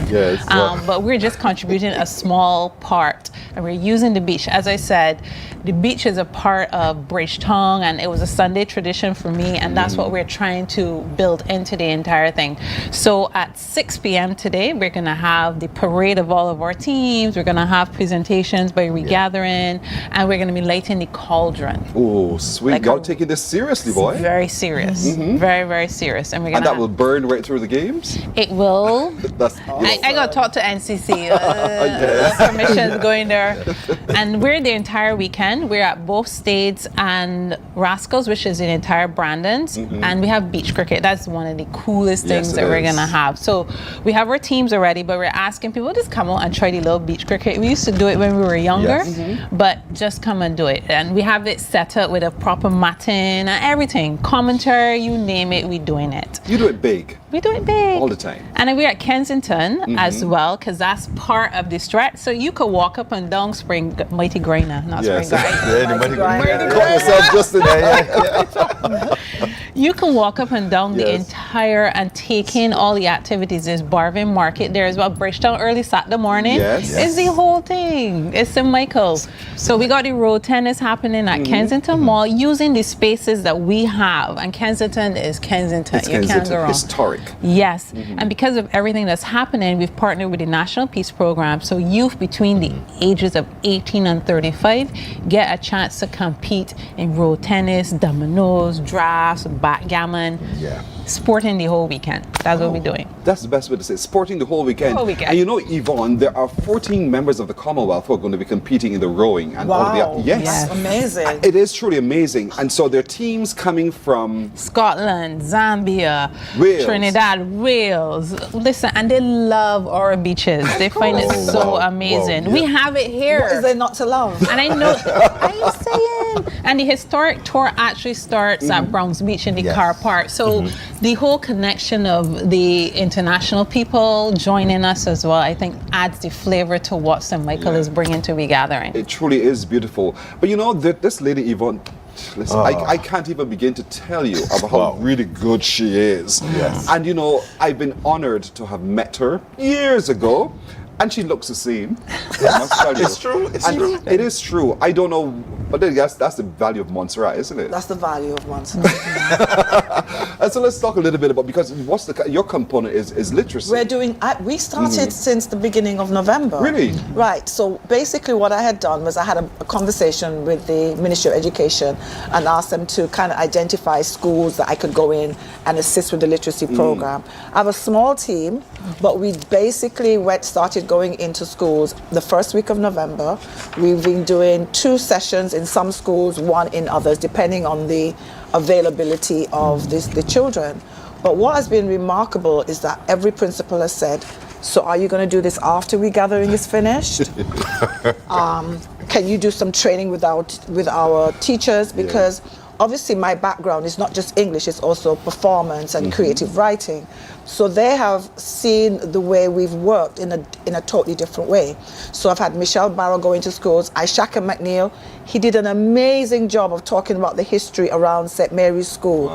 but we're just contributing a small part, and we're using the beach. As I said, the beach is a part of Bridgetown, and it was a Sunday tradition for me, and that's what we're trying to build into the entire thing. So at 6 p.m. today, we're going to have the parade of all of our teams. We're going to have presentations by regathering, and we're going to be lighting the cauldron. Oh, sweet. Y'all taking this seriously, boy. Very serious. Very, very serious. And we're going that will burn right through the games? It will. I got to talk to NCC. Permissions going there. And we're the entire weekend. We're at both Stades and Rascals, which is the entire Brandon's. And we have beach cricket. That's one of the coolest things that we're going to have. So we have our teams already, but we're asking people just come out and try the little beach cricket. We used to do it when we were younger, but just come and do it. And we have it set up with a proper matting and everything. Commentary, you name it, we're doing it. You do it big. We do it big. All the time. And we're at Kensington as well, because that's part of the stretch. So you could walk up and down Mighty Griner, not Spring Guy. Caught yourself just in there. You can walk up and down the entire and take in all the activities. There's Barvin Market there as well. Bridgetown early Saturday morning. It's the whole thing. It's St. Michael's. So we got the road tennis happening at Kensington Mall using the spaces that we have. And Kensington is Kensington. You can't go wrong. Historic. Yes. And because of everything that's happening, we've partnered with the National Peace Program. So youth between the ages of 18 and 35 get a chance to compete in road tennis, dominoes, drafts, backgammon. Sporting the whole weekend. That's what we're doing. That's the best way to say it. Sporting the whole weekend. And you know, Yvonne, there are 14 members of the Commonwealth who are going to be competing in the rowing. And all of the, Yes. Amazing. It is truly amazing. And so there are teams coming from Scotland, Zambia, Wales. Trinidad, Wales. Listen, and they love our beaches. They find it so amazing. We have it here. What is there not to love? And I know, I'm saying. And the historic tour actually starts at Browns Beach in the car park. So the whole connection of the international people joining us as well, I think adds the flavor to what St. Michael is bringing to the gathering. It truly is beautiful. But you know, this lady Yvonne, listen, I can't even begin to tell you about how really good she is. And you know, I've been honored to have met her years ago. And she looks the same. I must tell you. It's true. It's true. It is true. I don't know, but then that's the value of Montserrat, isn't it? That's the value of Montserrat. And so let's talk a little bit about, because your component is literacy. We're doing. We started since the beginning of November. Really? Right. So basically, what I had done was I had a conversation with the Ministry of Education and asked them to kind of identify schools that I could go in and assist with the literacy program. I have a small team, but we basically started going into schools the first week of November. We've been doing 2 sessions in some schools, 1 in others, depending on the availability of the children. But what has been remarkable is that every principal has said, so are you going to do this after regathering is finished? Can you do some training with our teachers? Because obviously my background is not just English, it's also performance and creative writing. So they have seen the way we've worked in a totally different way. So I've had Michelle Barrow go into schools, Ishaka McNeil, He did an amazing job of talking about the history around St. Mary's School.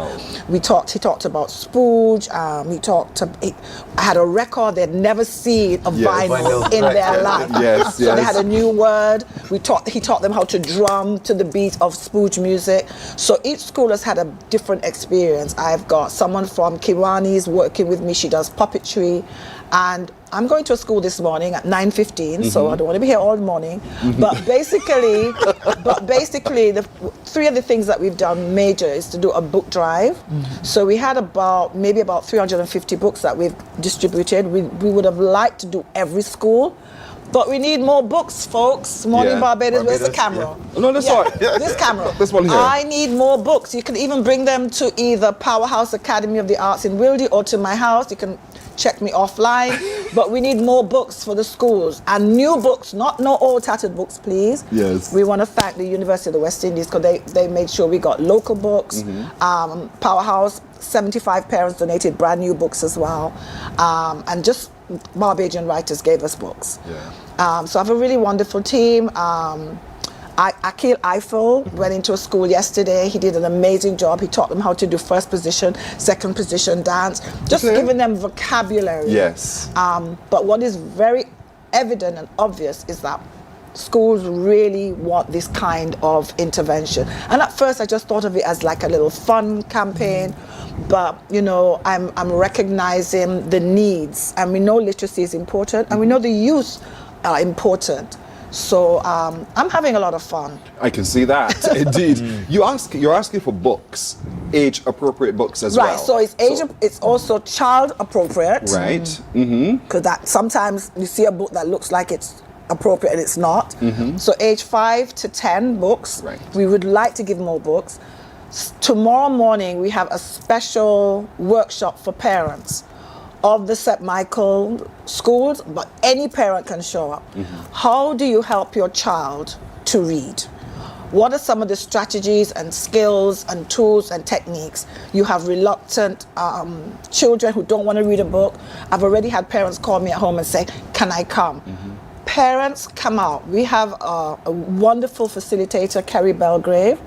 He talked about spooge. I had a record they'd never seen of vinyl in their life. So they had a new word. He taught them how to drum to the beat of spooge music. So each school has had a different experience. I've got someone from Kiwani's working with me. She does puppetry. And I'm going to a school this morning at 9:15, so I don't want to be here all morning. But basically, the three of the things that we've done major is to do a book drive. So we had maybe about 350 books that we've distributed. We would have liked to do every school, but we need more books, folks. Mornin Barbados, where's the camera? No, this one. This camera. This one here. I need more books. You can even bring them to either Powerhouse Academy of the Arts in Wildy or to my house. You can check me offline, but we need more books for the schools and new books, not no old tattered books, please. Yes. We want to thank the University of the West Indies because they made sure we got local books. Powerhouse, 75 parents donated brand new books as well, and just Barbadian writers gave us books. So I have a really wonderful team. Akil Eiffel went into a school yesterday. He did an amazing job. He taught them how to do first position, second position dance, just giving them vocabulary. Yes. But what is very evident and obvious is that schools really want this kind of intervention. And at first I just thought of it as like a little fun campaign, but you know, I'm recognizing the needs, and we know literacy is important, and we know the youth are important. So I'm having a lot of fun. I can see that, indeed. You're asking for books, age-appropriate books as well. Right, so it's also child-appropriate. Right. Because that sometimes you see a book that looks like it's appropriate and it's not. So age 5 to 10 books. Right. We would like to give more books. Tomorrow morning we have a special workshop for parents of the St. Michael schools, but any parent can show up. How do you help your child to read? What are some of the strategies and skills and tools and techniques? You have reluctant children who don't want to read a book. I've already had parents call me at home and say, can I come? Parents, come out. We have a wonderful facilitator, Kerry Belgrave.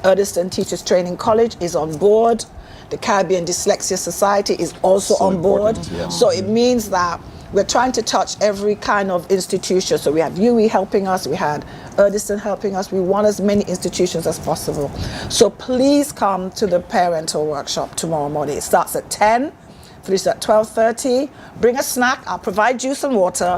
Erdiston Teachers Training College is on board. The Caribbean Dyslexia Society is also on board. So it means that we're trying to touch every kind of institution. So we have UE helping us, we had Erdiston helping us. We want as many institutions as possible. So please come to the parental workshop tomorrow morning. It starts at 10, finishes at 12:30. Bring a snack, I'll provide juice and water.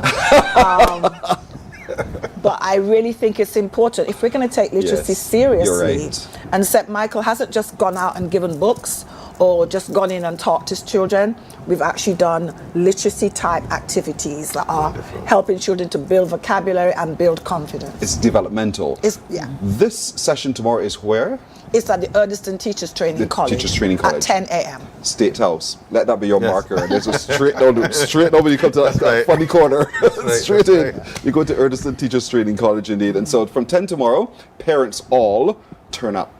But I really think it's important if we're going to take literacy seriously. And St. Michael hasn't just gone out and given books or just gone in and taught his children. We've actually done literacy type activities that are helping children to build vocabulary and build confidence. It's developmental. This session tomorrow is where? It's at the Erdiston Teachers Training College. Teachers Training College. At 10 a.m. State House. Let that be your marker. And there's a straight down when you come to that funny corner. Straight in. You go to Erdiston Teachers Training College indeed. And so from 10 tomorrow, parents all turn up.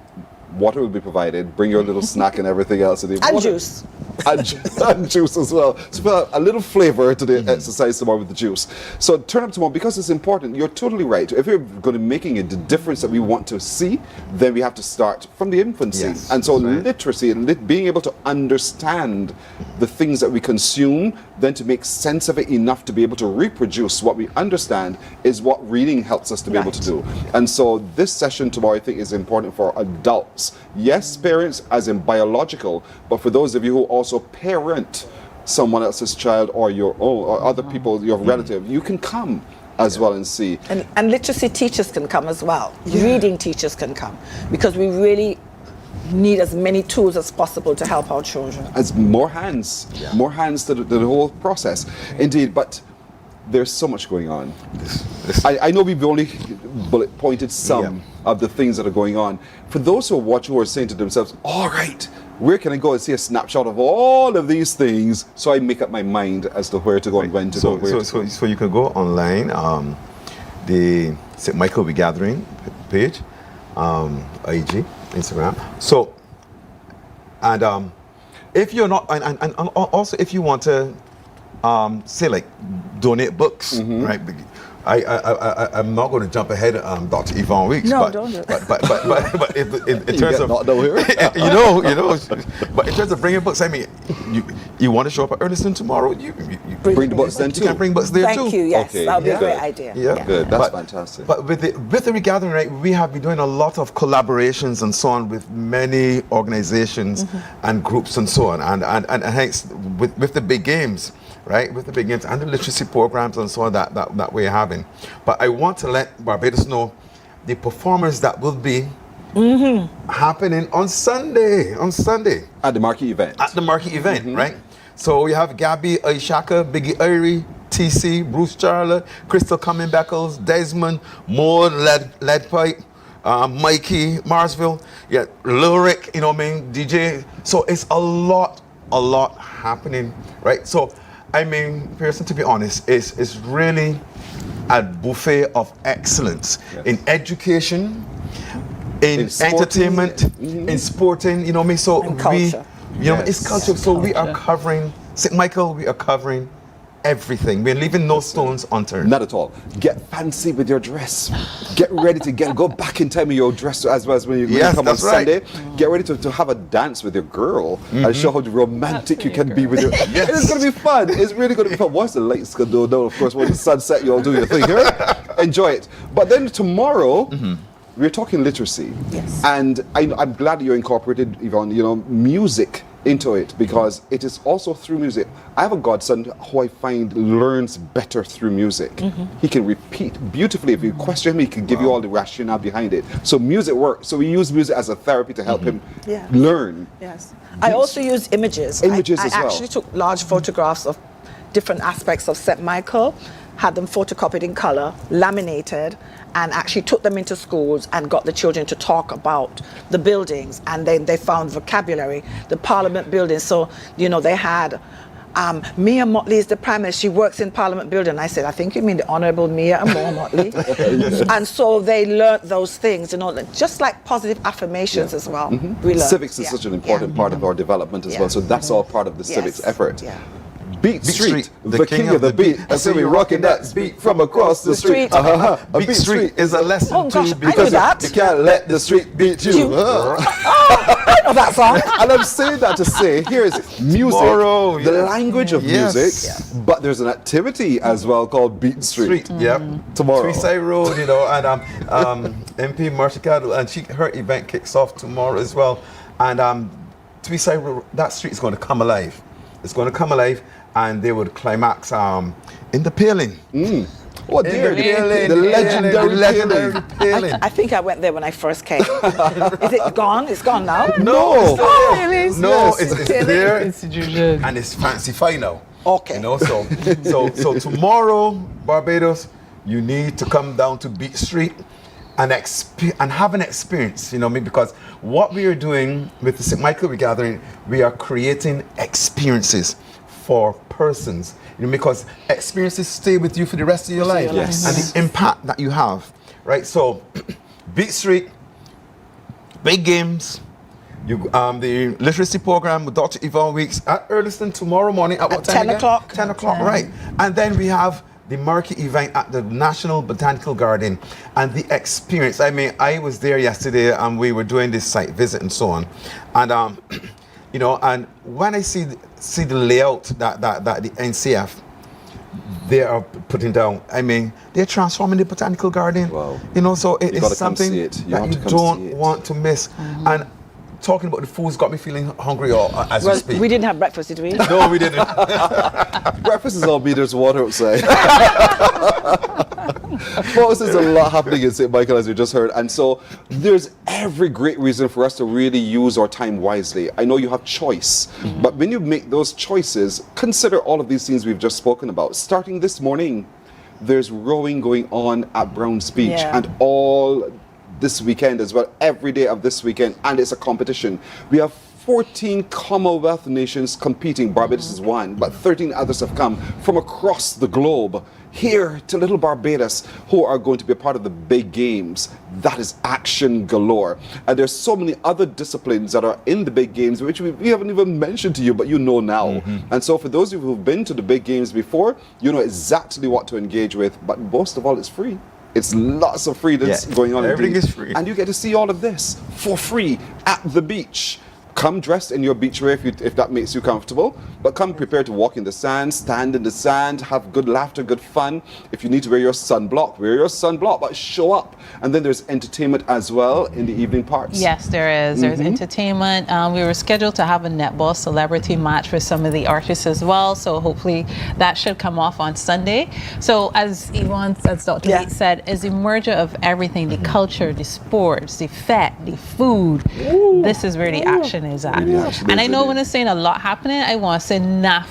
Water will be provided. Bring your little snack and everything else. And juice. And juice as well. So a little flavor to the exercise tomorrow with the juice. So turn up tomorrow because it's important. You're totally right. If you're going to be making the difference that we want to see, then we have to start from the infancy. And so literacy and being able to understand the things that we consume, then to make sense of it enough to be able to reproduce what we understand is what reading helps us to be able to do. And so this session tomorrow I think is important for adults. Yes, parents as in biological, but for those of you who also parent someone else's child or your own or other people, your relative, you can come as well and see. And literacy teachers can come as well. Reading teachers can come because we really need as many tools as possible to help our children. As more hands to the whole process. Indeed, but there's so much going on. I know we've only bullet pointed some of the things that are going on. For those who are watching who are saying to themselves, all right, where can I go and see a snapshot of all of these things so I make up my mind as to where to go and when to go? So you can go online, the St. Michael Be Gathering page, IG, Instagram. So, and if you're not, and also if you want to say like donate books, right? I'm not going to jump ahead, Dr. Yvonne Weeks. No, but, don't do it. But in terms of but in terms of bringing books, I mean, you want to show up at Earlston tomorrow? You bring the books then too. You can bring books there too. Thank you. Yes, Okay, that would be a good. great idea. Yeah, Good. That's fantastic. But with the regathering, right, we have been doing a lot of collaborations and so on with many organizations and groups and so on, and hence with the big games. Right, with the big games and the literacy programs and so on that we're having. But I want to let Barbados know the performance that will be happening on Sunday. At the marquee event. At the marquee event, right? So we have Gabby Ishaka, Biggie Irie, TC, Bruce Charlotte, Crystal Cumming Beckles, Desmond, Maud Leadpipe, Mikey Marsville, Lyric, you know what I mean, DJ. So it's a lot happening, right? So I mean, Pearson, to be honest, it's really a buffet of excellence in education, in entertainment, in sporting, you know what I mean? So and culture. It's culture. So we are covering, St. Michael, we are covering everything. We're leaving no stones unturned. Not at all. Get fancy with your dress. Get ready to go back in time with your dress as well as when you come on Sunday. Get ready to have a dance with your girl and show how romantic you can be with your. It's going to be fun. It's really going to be fun. Once the lights go down, of course, when the sun set, you'll do your thing. Right? Enjoy it. But then tomorrow. We're talking literacy. Yes. And I'm glad you incorporated, Yvonne, music into it, because it is also through music. I have a godson who I find learns better through music. He can repeat beautifully. If you question him, he can give you all the rationale behind it. So music works. So we use music as a therapy to help him learn. Yes. I also use images. Images I as well. actually took large photographs of different aspects of St. Michael, had them photocopied in color, laminated, and actually took them into schools and got the children to talk about the buildings. And then they found vocabulary, the Parliament building. So, they had Mia Motley is the Prime Minister. She works in Parliament building. I said, I think you mean the Honourable Mia Amor Motley. And so they learnt those things, just like positive affirmations as well. We learned. Civics is such an important part of our development as well. So that's all part of the civics effort. Beat Street, the king of the beat. And so we rocking that beat from across the street. Beat Street is a lesson too, because you can't let the street beat you. I know that song. And I'm saying that to say, here is music, the language of music, but there's an activity as well called Beat Street. Tomorrow. Tweeside Road, and MP Marchicado, and her event kicks off tomorrow as well. And Tweeside Road, that street is going to come alive. It's going to come alive. And they would climax in the paling. Oh dear, the legendary paling. I think I went there when I first came. Is it gone? It's gone now? No. No, it's there. Institution. And it's fancy fine now. Okay. So tomorrow, Barbados, you need to come down to Beat Street and have an experience, because what we are doing with the St. Michael Regathering, we are creating experiences for persons, because experiences stay with you for the rest of your life, and the impact that you have, right? So, Beat Street, big games, the literacy program with Dr. Yvonne Weeks at Earlston tomorrow morning at what time? 10 o'clock. 10 o'clock, right? And then we have the marquee event at the National Botanical Garden, and the experience. I mean, I was there yesterday, and we were doing this site visit and so on, and and when I see the layout that the NCF they are putting down, I mean, they're transforming the botanical garden. Wow. So it is something that you don't want to miss. And talking about the food's got me feeling hungry as we speak. We didn't have breakfast, did we? No, we didn't. Breakfast is all me. There's water outside. Folks, there's a lot happening in St. Michael, as we just heard, and so there's every great reason for us to really use our time wisely. I know you have choice, but when you make those choices, consider all of these things we've just spoken about. Starting this morning, there's rowing going on at Browns Beach, and all this weekend as well, every day of this weekend, and it's a competition. We have 14 Commonwealth nations competing. Barbados is one, but 13 others have come from across the globe here to little Barbados, who are going to be a part of the big games. That is action galore. And there's so many other disciplines that are in the big games, which we haven't even mentioned to you, but you know now. And so for those of you who've been to the big games before, you know exactly what to engage with, but most of all, it's free. It's lots of freedom going on. Everything is free. And you get to see all of this for free at the beach. Come dressed in your beachwear if that makes you comfortable, but come prepared to walk in the sand, stand in the sand, have good laughter, good fun. If you need to wear your sunblock, but show up. And then there's entertainment as well in the evening parts. Yes, there is. There's entertainment. We were scheduled to have a netball celebrity match for some of the artists as well, so hopefully that should come off on Sunday. So as Yvonne, as Dr. Lee said, is a merger of everything, the culture, the sports, the fat, the food. This is where the action is at. And I know when it's saying a lot happening, I want to say naff.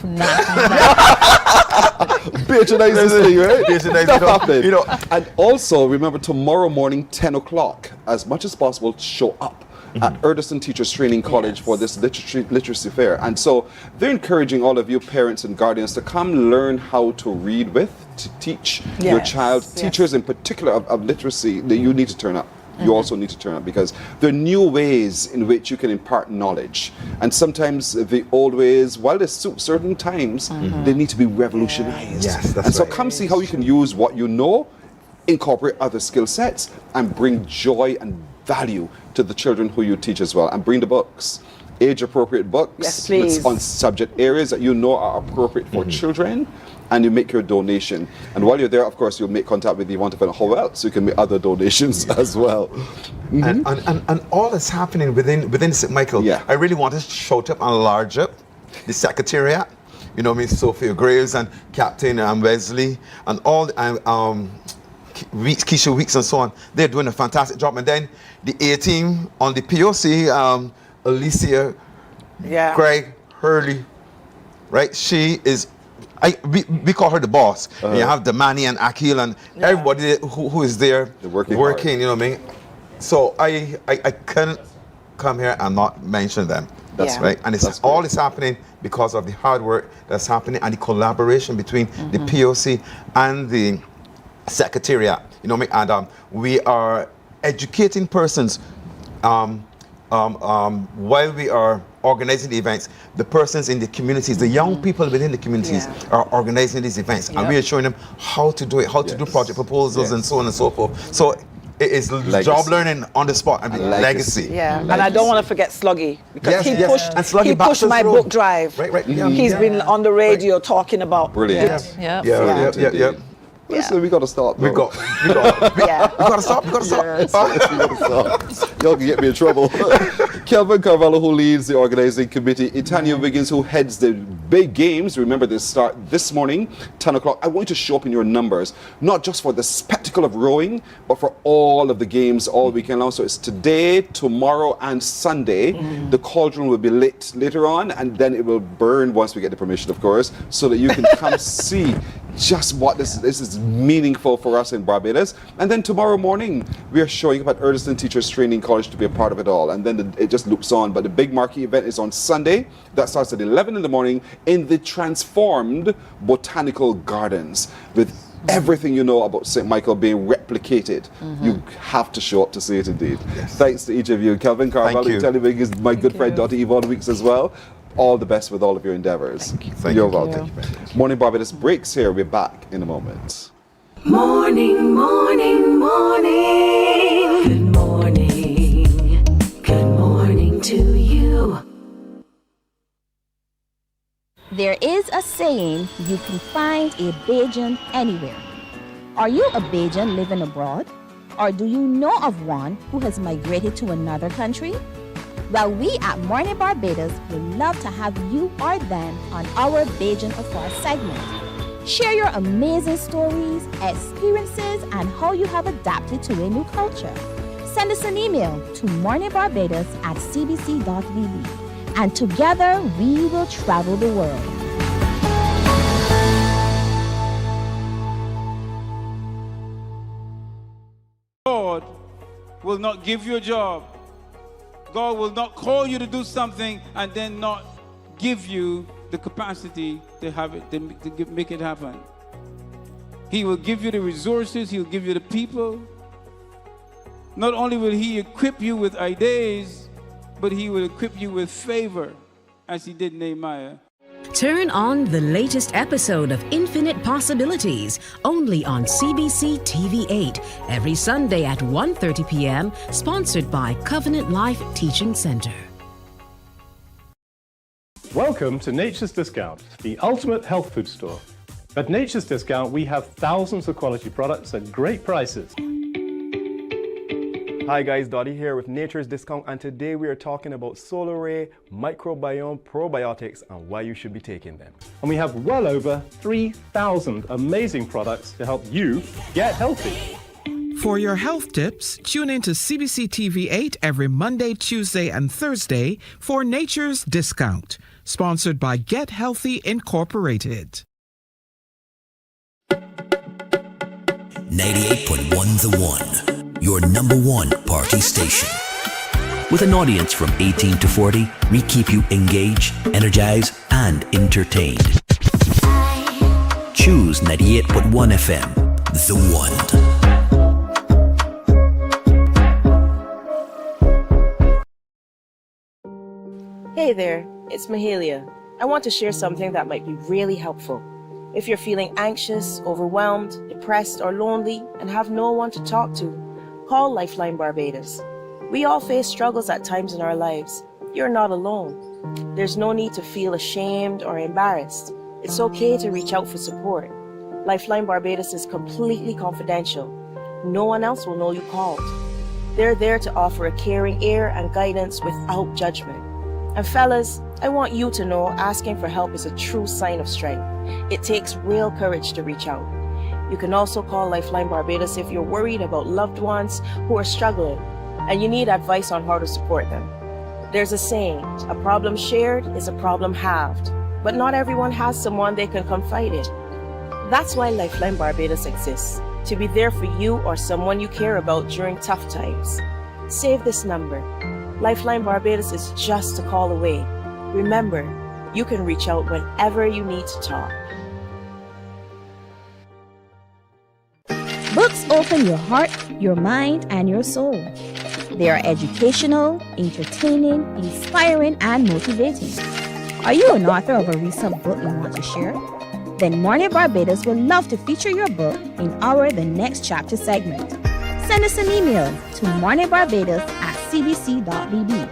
Patronize this thing, right? Stuff happening. You know, and also remember tomorrow morning, 10 o'clock, as much as possible, show up at Erdison Teachers Training College for this literacy fair. And so they're encouraging all of you parents and guardians to come learn how to read with, to teach your child. Teachers in particular of literacy, that you need to turn up. You also need to turn up, because there are new ways in which you can impart knowledge. And sometimes the old ways, while they suit certain times, they need to be revolutionized. Yes, that's and so right. come see how you can use what you know, incorporate other skill sets, and bring joy and value to the children who you teach as well. And bring the books, age-appropriate books. Yes, please. On subject areas that you know are appropriate for children. And you make your donation. And while you're there, of course, you'll make contact with Yvonne to find out how else you can make other donations as well. And all that's happening within St. Michael, I really want to shout up and enlarge up the Secretariat. You know, Miss Sophia Graves and Captain Wesley and all Keisha Weeks and so on. They're doing a fantastic job. And then the A-team on the POC, Alicia, Craig, Hurley, right? She is... we call her the boss. And you have Damani and Akil and everybody who is there working, you know what I mean? So I couldn't come here and not mention them. That's right. And it's all is happening because of the hard work that's happening and the collaboration between the POC and the Secretariat. You know what I mean? And we are educating persons while we are organizing the events. The persons in the communities, the young people within the communities are organizing these events, and we are showing them how to do it, how to do project proposals and so on and so forth. So it is job learning on the spot and legacy. And I don't want to forget Sluggy, because he Sluggy pushed my book drive. Right. He's been on the radio talking about Brilliant. it. Listen, we got to start. We got to stop. Y'all can get me in trouble. Kelvin Carvalho, who leads the organizing committee, Itania Wiggins, who heads the big games. Remember, they start this morning, 10 o'clock. I want you to show up in your numbers, not just for the spectacle of rowing, but for all of the games all weekend long. So it's today, tomorrow, and Sunday. The cauldron will be lit later on, and then it will burn once we get the permission, of course, so that you can come see just what this is meaningful for us in Barbados. And then tomorrow morning, we are showing up at Erdison Teachers Training College to be a part of it all. And then it just loops on. But the big marquee event is on Sunday. That starts at 11 in the morning in the transformed Botanical Gardens, with everything you know about St. Michael being replicated. You have to show up to see it indeed. Thanks to each of you. Kelvin Carvalho, telling is my good friend Dr. Yvonne Weeks as well. All the best with all of your endeavors. You're welcome. Morning Barbados breaks here. We're back in a moment. Morning, morning, morning. Good morning. Good morning to you. There is a saying, you can find a Bajan anywhere. Are you a Bajan living abroad? Or do you know of one who has migrated to another country? Well, we at Mornin Barbados would love to have you or them on our Bajan Afar segment. Share your amazing stories, experiences, and how you have adapted to a new culture. Send us an email to morninbarbados@cbc.vb, and together we will travel the world. God will not give you a job God will not call you to do something and then not give you the capacity to have it, to make it happen. He will give you the resources, he'll give you the people. Not only will he equip you with ideas, but he will equip you with favor, as he did Nehemiah. Turn on the latest episode of Infinite Possibilities, only on CBC TV 8, every Sunday at 1:30 p.m., sponsored by Covenant Life Teaching Center. Welcome to Nature's Discount, the ultimate health food store. At Nature's Discount, we have thousands of quality products at great prices. Hi guys, Dottie here with Nature's Discount, and today we are talking about Solar Ray, microbiome, probiotics, and why you should be taking them. And we have well over 3,000 amazing products to help you get healthy. For your health tips, tune in to CBC TV 8 every Monday, Tuesday, and Thursday for Nature's Discount, sponsored by Get Healthy Incorporated. 98.1 The One, your number one party station. With an audience from 18 to 40, we keep you engaged, energized, and entertained. Choose 98.1 FM, The One. Hey there, it's Mahalia. I want to share something that might be really helpful. If you're feeling anxious, overwhelmed, depressed, or lonely and have no one to talk to, call Lifeline Barbados. We all face struggles at times in our lives. You're not alone. There's no need to feel ashamed or embarrassed. It's okay to reach out for support. Lifeline Barbados is completely confidential. No one else will know you called. They're there to offer a caring ear and guidance without judgment. And fellas, I want you to know asking for help is a true sign of strength. It takes real courage to reach out. You can also call Lifeline Barbados if you're worried about loved ones who are struggling and you need advice on how to support them. There's a saying, a problem shared is a problem halved, but not everyone has someone they can confide in. That's why Lifeline Barbados exists, to be there for you or someone you care about during tough times. Save this number. Lifeline Barbados is just a call away. Remember, you can reach out whenever you need to talk. Books open your heart, your mind, and your soul. They are educational, entertaining, inspiring, and motivating. Are you an author of a recent book you want to share? Then Mornin Barbados would love to feature your book in our The Next Chapter segment. Send us an email to morninbarbados@cbc.bb.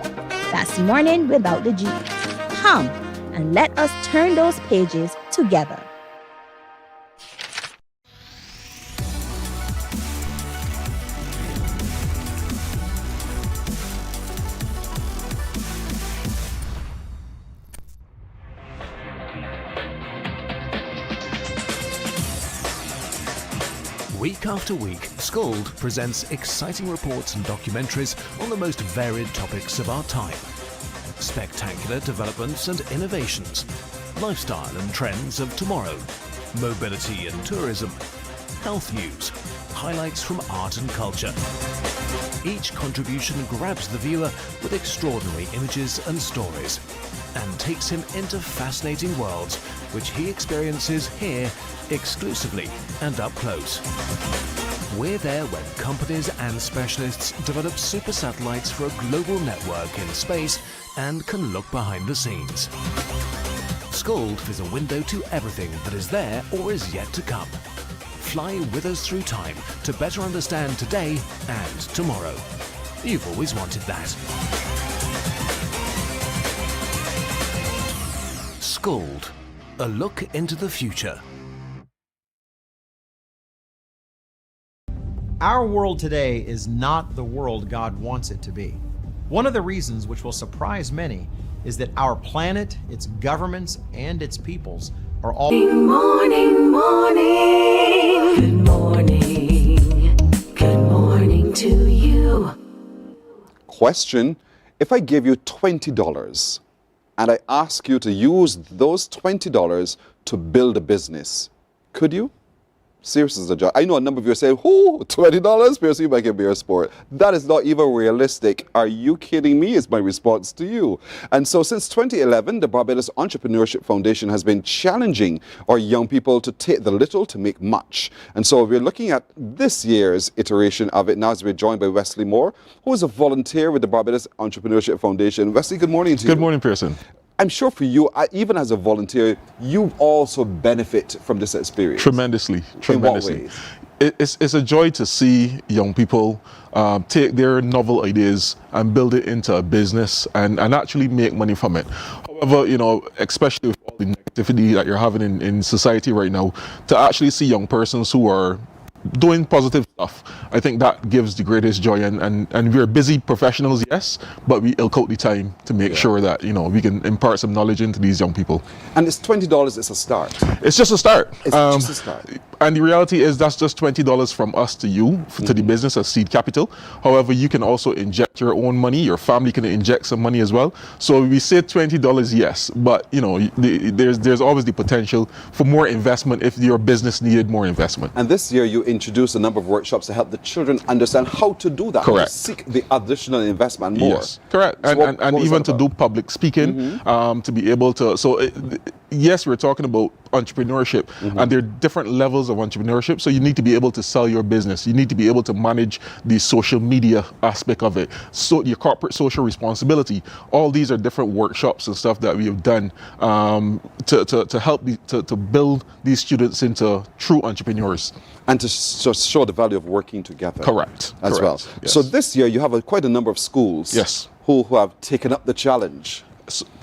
That's morning without the G. Come and let us turn those pages together. Week after week, Scold presents exciting reports and documentaries on the most varied topics of our time. Spectacular developments and innovations, lifestyle and trends of tomorrow, mobility and tourism, health news, highlights from art and culture. Each contribution grabs the viewer with extraordinary images and stories and takes him into fascinating worlds which he experiences here exclusively and up close. We're there when companies and specialists develop super satellites for a global network in space and can look behind the scenes. Scold is a window to everything that is there or is yet to come. Fly with us through time to better understand today and tomorrow. You've always wanted that. Scold, a look into the future. Our world today is not the world God wants it to be. One of the reasons which will surprise many is that our planet, its governments, and its peoples are all... Morning, morning. Good morning. Good morning to you. Question, if I give you $20 and I ask you to use those $20 to build a business, could you? serious as a job. I know a number of you are saying, "Oh, $20, Pearson, you make a beer sport." That is not even realistic. Are you kidding me? Is my response to you. And so since 2011, the Barbados Entrepreneurship Foundation has been challenging our young people to take the little to make much. And so we're looking at this year's iteration of it now as we're joined by Wesley Moore, who is a volunteer with the Barbados Entrepreneurship Foundation. Wesley, good morning to you. Good morning, Pearson. I'm sure for you, even as a volunteer, you also benefit from this experience. Tremendously. In what ways? It's a joy to see young people take their novel ideas and build it into a business and actually make money from it. However, you know, especially with all the negativity that you're having in society right now, to actually see young persons who are doing positive stuff, I think that gives the greatest joy. And we're busy professionals, yes, but we ilk out the time to make sure that, you know, we can impart some knowledge into these young people. And it's $20, it's a start. It's just a start. It's just a start. And the reality is that's just $20 from us to you, to the business as seed capital. However, you can also inject your own money. Your family can inject some money as well. So we say $20, yes, but you know, there's always the potential for more investment if your business needed more investment. And this year you introduced a number of workshops to help the children understand how to do that. Correct. To seek the additional investment more. Yes, correct. So and even to do public speaking, to be able to, yes, we're talking about entrepreneurship, and there are different levels of entrepreneurship. So you need to be able to sell your business. You need to be able to manage the social media aspect of it. So your corporate social responsibility. All these are different workshops and stuff that we have done to help to build these students into true entrepreneurs. And to show the value of working together. Correct. As well. Yes. So this year you have quite a number of schools. Yes. Who have taken up the challenge.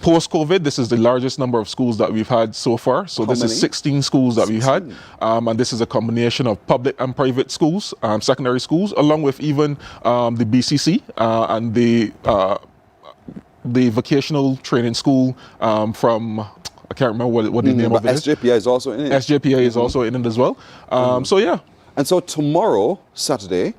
Post-COVID, this is the largest number of schools that we've had so far. So How this many? is 16 schools that we've had. And this is a combination of public and private schools, secondary schools, along with even the BCC and the vocational training school from, I can't remember what the name of it is. SJPI is also in it. SJPI is also in it as well. So yeah. And so tomorrow, Saturday,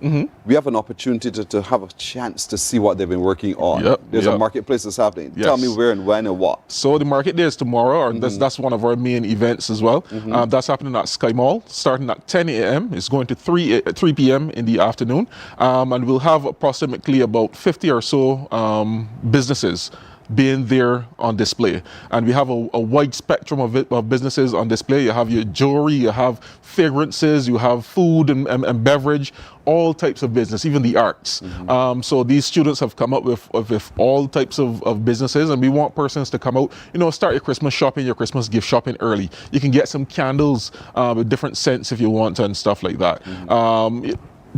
we have an opportunity to have a chance to see what they've been working on. There's a marketplace that's happening. Yes. Tell me where and when and what. So the market day is tomorrow, or that's one of our main events as well. That's happening at Sky Mall, starting at 10 a.m. It's going to 3 p.m. in the afternoon. And we'll have approximately about 50 or so businesses being there on display. And we have a wide spectrum of businesses on display. You have your jewelry, you have fragrances, you have food and beverage, all types of business, even the arts. So these students have come up with all types of businesses, and we want persons to come out, you know, start your Christmas shopping, your Christmas gift shopping early. You can get some candles with different scents if you want to and stuff like that.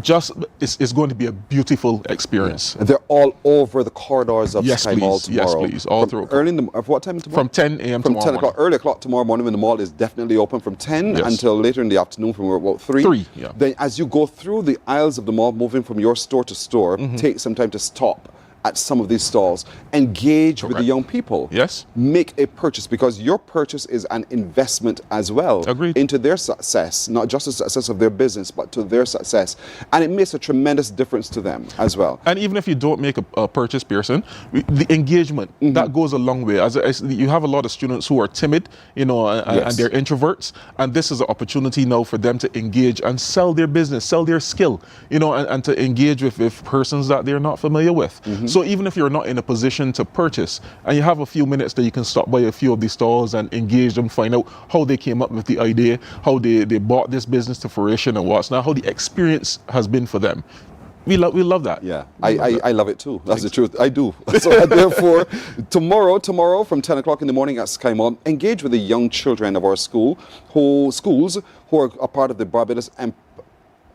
It's going to be a beautiful experience. And they're all over the corridors of Sky Mall tomorrow. Yes, please. All through. Early what time tomorrow? From 10 a.m. From tomorrow 10 o'clock. morning. Early o'clock tomorrow morning when the mall is definitely open from 10 until later in the afternoon from about 3. 3, yeah. Then as you go through the aisles of the mall, moving from your store to store, take some time to stop at some of these stalls, engage with the young people. Yes. Make a purchase, because your purchase is an investment as well. Agreed. Into their success, not just the success of their business, but to their success. And it makes a tremendous difference to them as well. And even if you don't make a purchase, Pearson, the engagement, that goes a long way. As you have a lot of students who are timid, you know, and they're introverts, and this is an opportunity now for them to engage and sell their business, sell their skill, you know, and to engage with persons that they're not familiar with. So even if you're not in a position to purchase, and you have a few minutes that you can stop by a few of these stalls and engage them, find out how they came up with the idea, how they brought this business to fruition and what's now, how the experience has been for them. We love that. Yeah, I love it too. That's the truth. I do. So therefore, tomorrow from 10 o'clock in the morning at Sky Mall, engage with the young children of our schools who are a part of the Barbados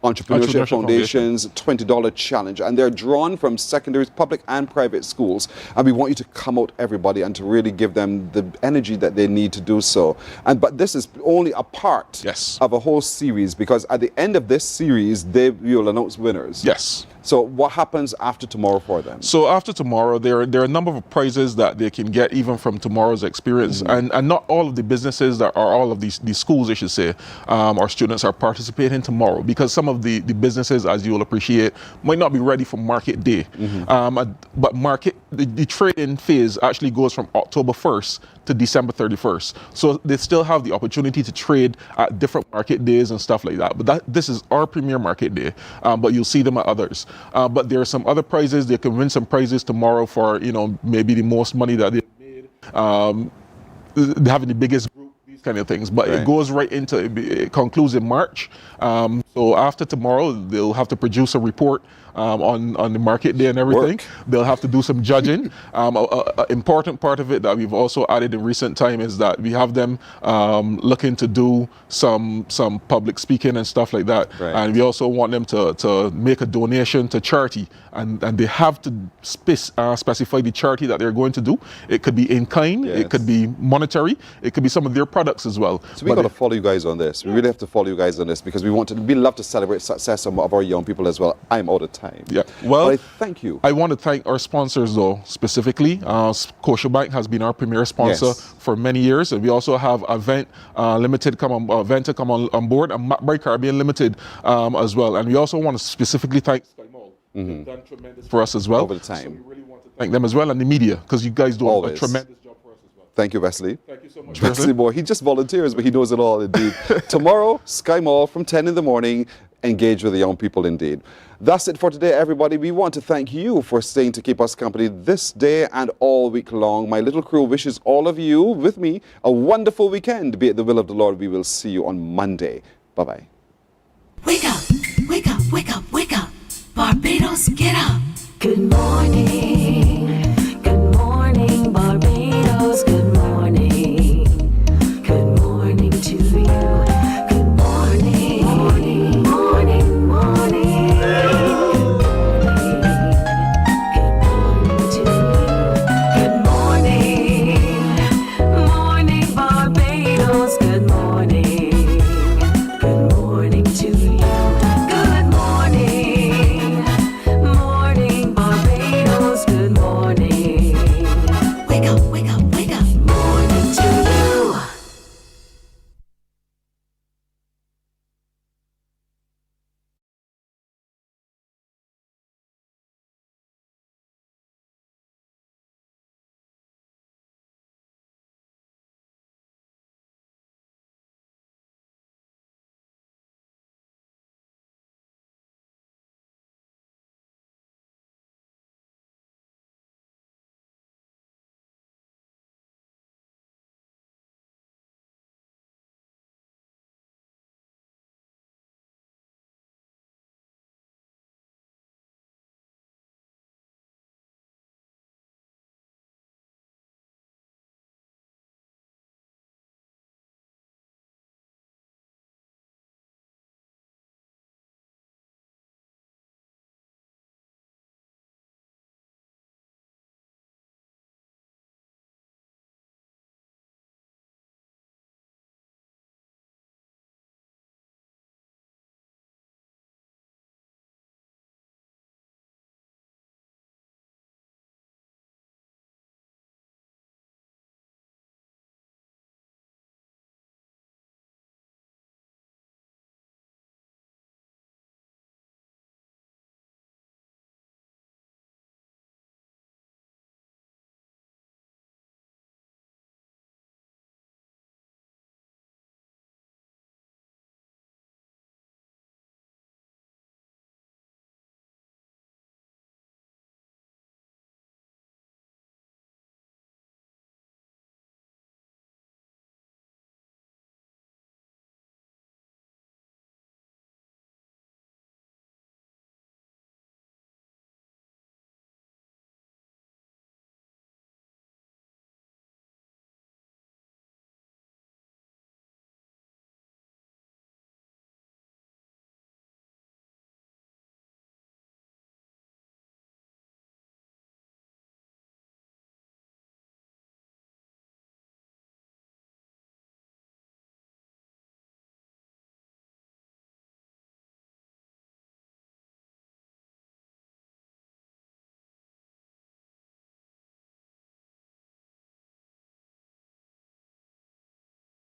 Entrepreneurship Foundation's $20 challenge, and they're drawn from secondaries, public and private schools, and we want you to come out, everybody, and to really give them the energy that they need to do so. But this is only a part of a whole series, because at the end of this series we will announce winners. Yes. So what happens after tomorrow for them? So after tomorrow, there are a number of prizes that they can get even from tomorrow's experience. And not all of the businesses that are all of these schools, I should say, our students are participating tomorrow, because some of the businesses, as you will appreciate, might not be ready for market day. But market the trade-in phase actually goes from October 1st to December 31st. So they still have the opportunity to trade at different market days and stuff like that. But this is our premier market day, but you'll see them at others. But there are some other prizes. They can win some prizes tomorrow for, maybe the most money that they've made, having the biggest group, these kind of things. But it goes right into, it concludes in March. So after tomorrow, they'll have to produce a report on the market day and everything. They'll have to do some judging. An important part of it that we've also added in recent time is that we have them looking to do some public speaking and stuff like that. And we also want them to make a donation to charity. And they have to specify the charity that they're going to do. It could be in kind, it could be monetary, it could be some of their products as well. So we got to follow you guys on this. We really have to follow you guys on this because we love to celebrate success of our young people as well. I'm out of time. Yeah, well, thank you. I want to thank our sponsors though, specifically. Scotiabank has been our premier sponsor for many years, and we also have Avent Limited come on board, and MacBride Caribbean Limited as well. And we also want to specifically thank Sky Mall. They've done tremendous for us as well. Over the time. So we really want to thank them as well, and the media, because you guys do a tremendous job for us as well. Thank you, Wesley. Thank you so much. Wesley Moore, he just volunteers, but he knows it all indeed. Tomorrow, Sky Mall from 10 in the morning. Engage with the young people indeed. That's it for today, everybody. We want to thank you for staying to keep us company this day and all week long. My little crew wishes all of you, with me, a wonderful weekend. Be it the will of the Lord, we will see you on Monday. Bye-bye. Wake up, wake up, wake up, wake up. Barbados, get up. Good morning.